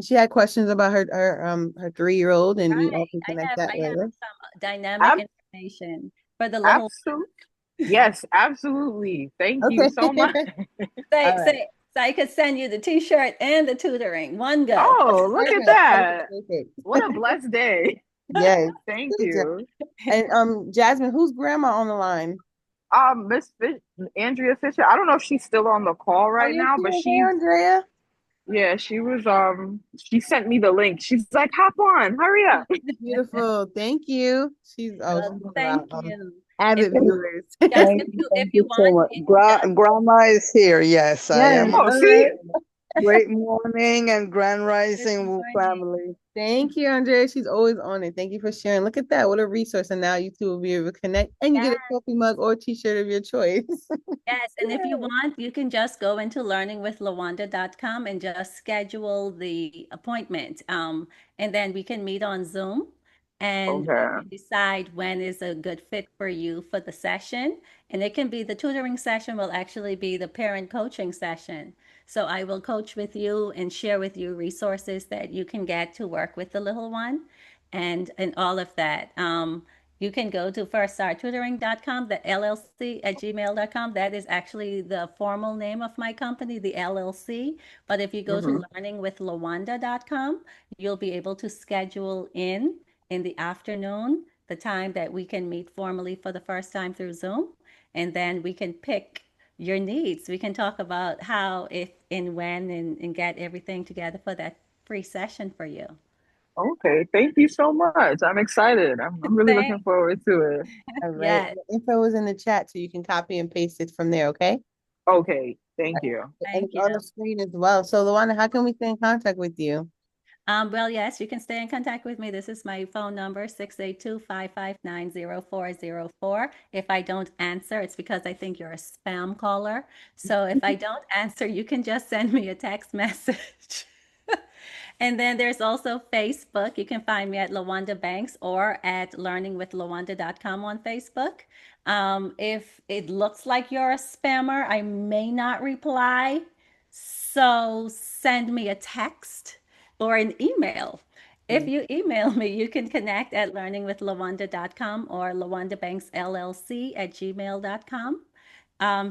She had questions about her 3-year-old, and you all can connect that I have later. some dynamic information for the little Absolutely. Yes, absolutely. Thank you Okay. so much. All right. so I could send you the t-shirt and the tutoring. One go. Oh, look at Perfect. that. Perfect. What a blessed day. Yes. Thank Good job. you. And Jasmine, who's grandma on the line? Miss Andrea Fisher. I don't know if she's still on the call Oh, right yes, now, she but is. Hey, Andrea. yeah, she was she sent me the link. She's like, hop on, hurry up. Beautiful. Thank you. She's Well, one of our thank you. If avid viewers. just Thank if you, you thank if you you so want much. me to just Grandma is here. Yes, I Yes. am. Oh, All see? right. Great morning and grand Good rising, Wu morning. family. Thank you, Andrea. She's always on it. Thank you for sharing. Look at that. What a resource. And now you two will be able to connect and you get a coffee mug or t-shirt of your choice. Yes, and if you want, you can just go into learningwithlawanda.com and just schedule the appointment. And then we can meet on Zoom and we Okay. can decide when is a good fit for you for the session. And it can be the tutoring session will actually be the parent coaching session. So I will coach with you and share with you resources that you can get to work with the little one and all of that. You can go to firststartutoring.com, the LLC at gmail.com. That is actually the formal name of my company, the LLC. But if you go to Hmm. learningwithlawanda.com, you'll be able to schedule in the afternoon the time that we can meet formally for the first time through Zoom. And then we can pick your needs. We can talk about how, if, and when, and get everything together for that free session for you. Okay. Thank you so much. I'm excited. I'm really looking Thanks. forward to it. All right. Yes. The info is in the chat so you can copy and paste it from there, okay? Okay. Thank All you. right. And Thank it's on you. the screen as well. So, Luana, how can we stay in contact with you? Well, yes, you can stay in contact with me. This is my phone number, 682-559-0404. If I don't answer, it's because I think you're a spam caller. So if I don't answer, you can just send me a text message. And then there's also Facebook. You can find me at Lawanda Banks or at learningwithlawanda.com on Facebook. If it looks like you're a spammer, I may not reply. So send me a text or an email. If you email me, you can connect at learningwithlawanda.com or lawandabanksllc at gmail.com.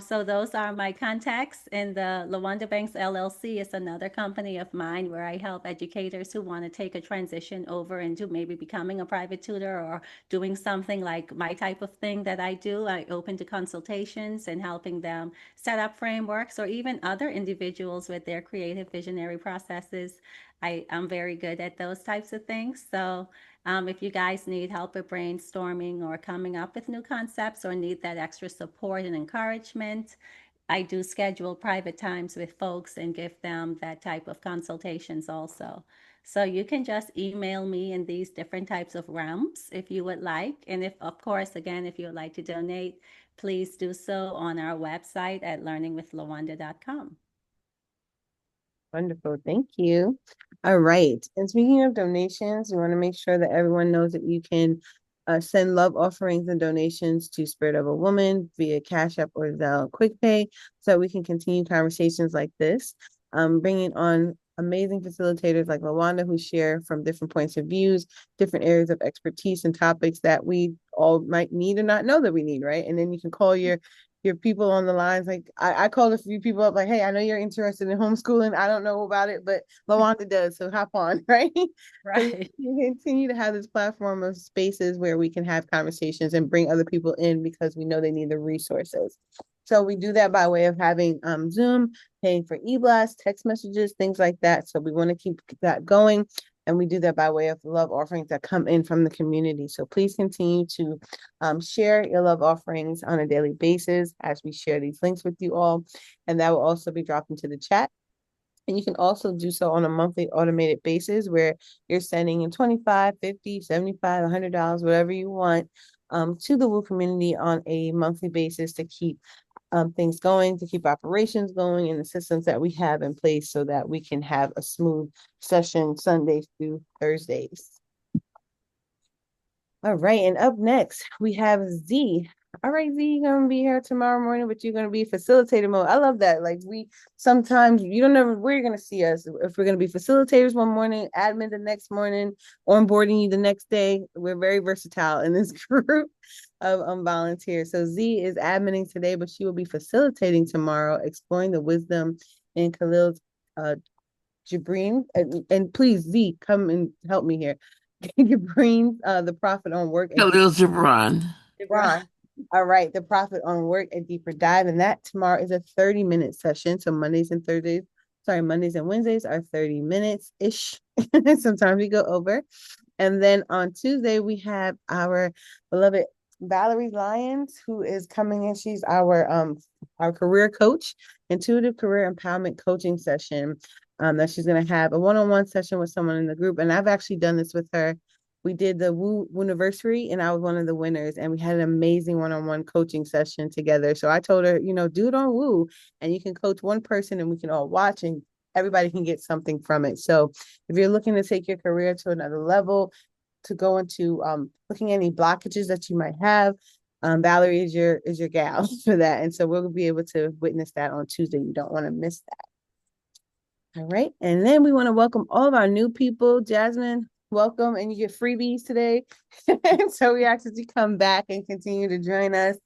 So those are my contacts. And the Lawanda Banks LLC is another company of mine where I help educators who want to take a transition over into maybe becoming a private tutor or doing something like my type of thing that I do. I open to consultations and helping them set up frameworks or even other individuals with their creative visionary processes. I'm very good at those types of things. So if you guys need help with brainstorming or coming up with new concepts or need that extra support and encouragement, I do schedule private times with folks and give them that type of consultations also. So you can just email me in these different types of realms if you would like. And if, of course, again, if you would like to donate, please do so on our website at learningwithlawanda.com. Wonderful. Thank you. All right. And speaking of donations, we want to make sure that everyone knows that you can send love offerings and donations to Spirit of a Woman via Cash App or Zelle QuickPay so that we can continue conversations like this. Bringing on amazing facilitators like Lawanda who share from different points of views, different areas of expertise and topics that we all might need or not know that we need, right? And then you can call your people on the lines. Like I called a few people up, like, hey, I know you're interested in homeschooling. I don't know about it, but Lawanda does, so hop on, right? So Right. we continue to have this platform of spaces where we can have conversations and bring other people in because we know they need the resources. So we do that by way of having Zoom, paying for e-blasts, text messages, things like that. So we want to keep that going. And we do that by way of love offerings that come in from the community. So please continue to share your love offerings on a daily basis as we share these links with you all. And that will also be dropped into the chat. And you can also do so on a monthly automated basis where you're sending in 25, 50, 75, $100, whatever you want to the Woo community on a monthly basis to keep things going, to keep operations going and the systems that we have in place so that we can have a smooth session Sundays through Thursdays. All right, and up next we have Z. All right, Z, you're gonna be here tomorrow morning, but you're gonna be facilitator mode. I love that. Like we sometimes you don't know where you're gonna see us. If we're gonna be facilitators one morning, admin the next morning, onboarding you the next day. We're very versatile in this group of volunteers. So Z is adminning today, but she will be facilitating tomorrow, exploring the wisdom in Khalil's Jabreen. And please, Z, come and help me here. Jabreen, the Prophet on Work and Khalil Gibran. Ron. All right, the Prophet on Work, a deeper dive. And that tomorrow is a 30-minute session. So Mondays and Wednesdays are 30 minutes-ish. Sometimes we go over. And then on Tuesday, we have our beloved Valerie Lyons, who is coming in. She's our career coach, intuitive career empowerment coaching session. That she's gonna have a one-on-one session with someone in the group. And I've actually done this with her. We did the Woo Anniversary, and I was one of the winners, and we had an amazing one-on-one coaching session together. So I told her, do it on Woo, and you can coach one person, and we can all watch, and everybody can get something from it. So if you're looking to take your career to another level, to go into looking at any blockages that you might have, Valerie is your gal for that. And so we'll be able to witness that on Tuesday. You don't want to miss that. All right. And then we want to welcome all of our new people. Jasmine, welcome. And you get freebies today. So we ask that you come back and continue to join us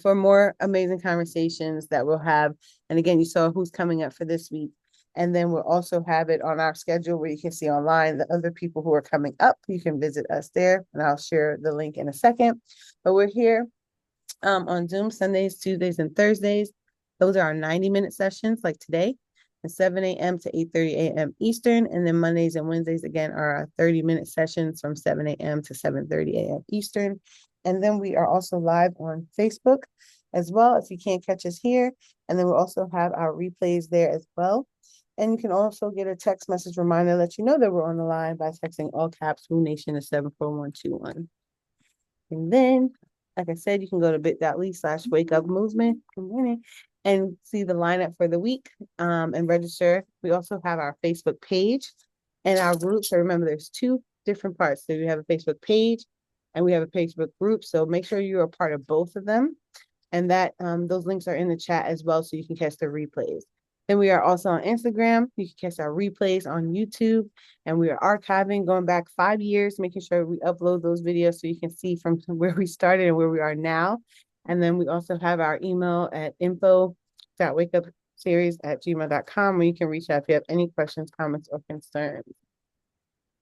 for more amazing conversations that we'll have. And again, you saw who's coming up for this week. And then we'll also have it on our schedule where you can see online the other people who are coming up. You can visit us there, and I'll share the link in a second. But we're here on Zoom Sundays, Tuesdays, and Thursdays. Those are our 90-minute sessions like today, and 7 a.m. to 8:30 a.m. Eastern. And then Mondays and Wednesdays, again, are our 30-minute sessions from 7 a.m. to 7:30 a.m. Eastern. And then we are also live on Facebook as well if you can't catch us here. And then we'll also have our replays there as well. And you can also get a text message reminder let you know that we're on the line by texting all caps Woo Nation to 74121. And then, like I said, you can go to bit.ly/wake up movement. Good morning. And see the lineup for the week and register. We also have our Facebook page and our group. So remember, there's two different parts. So we have a Facebook page and we have a Facebook group. So make sure you're a part of both of them. And that those links are in the chat as well, so you can catch the replays. Then we are also on Instagram. You can catch our replays on YouTube, and we are archiving going back 5 years, making sure we upload those videos so you can see from where we started and where we are now. And then we also have our email at info.wakeupseries@gmail.com, where you can reach out if you have any questions, comments, or concerns.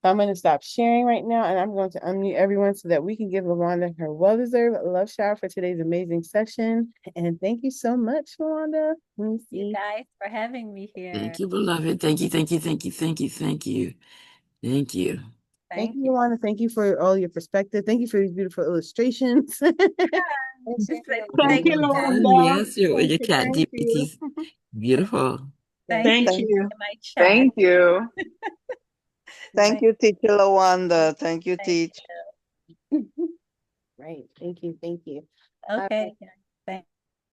So I'm going to stop sharing right now, and I'm going to unmute everyone so that we can give Lawanda her well-deserved love shower for today's amazing session. And thank you so much, Lawanda. Let me see. You guys for having me here. Thank you, beloved. Thank you, thank you, thank you, thank you, thank you. Thank you. Thank you, Lawanda. Thank you for all your perspective. Thank you for these beautiful illustrations. Thank you, Lawanda. Yes, your chat Thank you. GPT's beautiful. Thank you. My chat. Thank you. Thank you, Teacher Lawanda. Thank you, Teach. Right. Thank you. Thank you. Okay. Right. Thank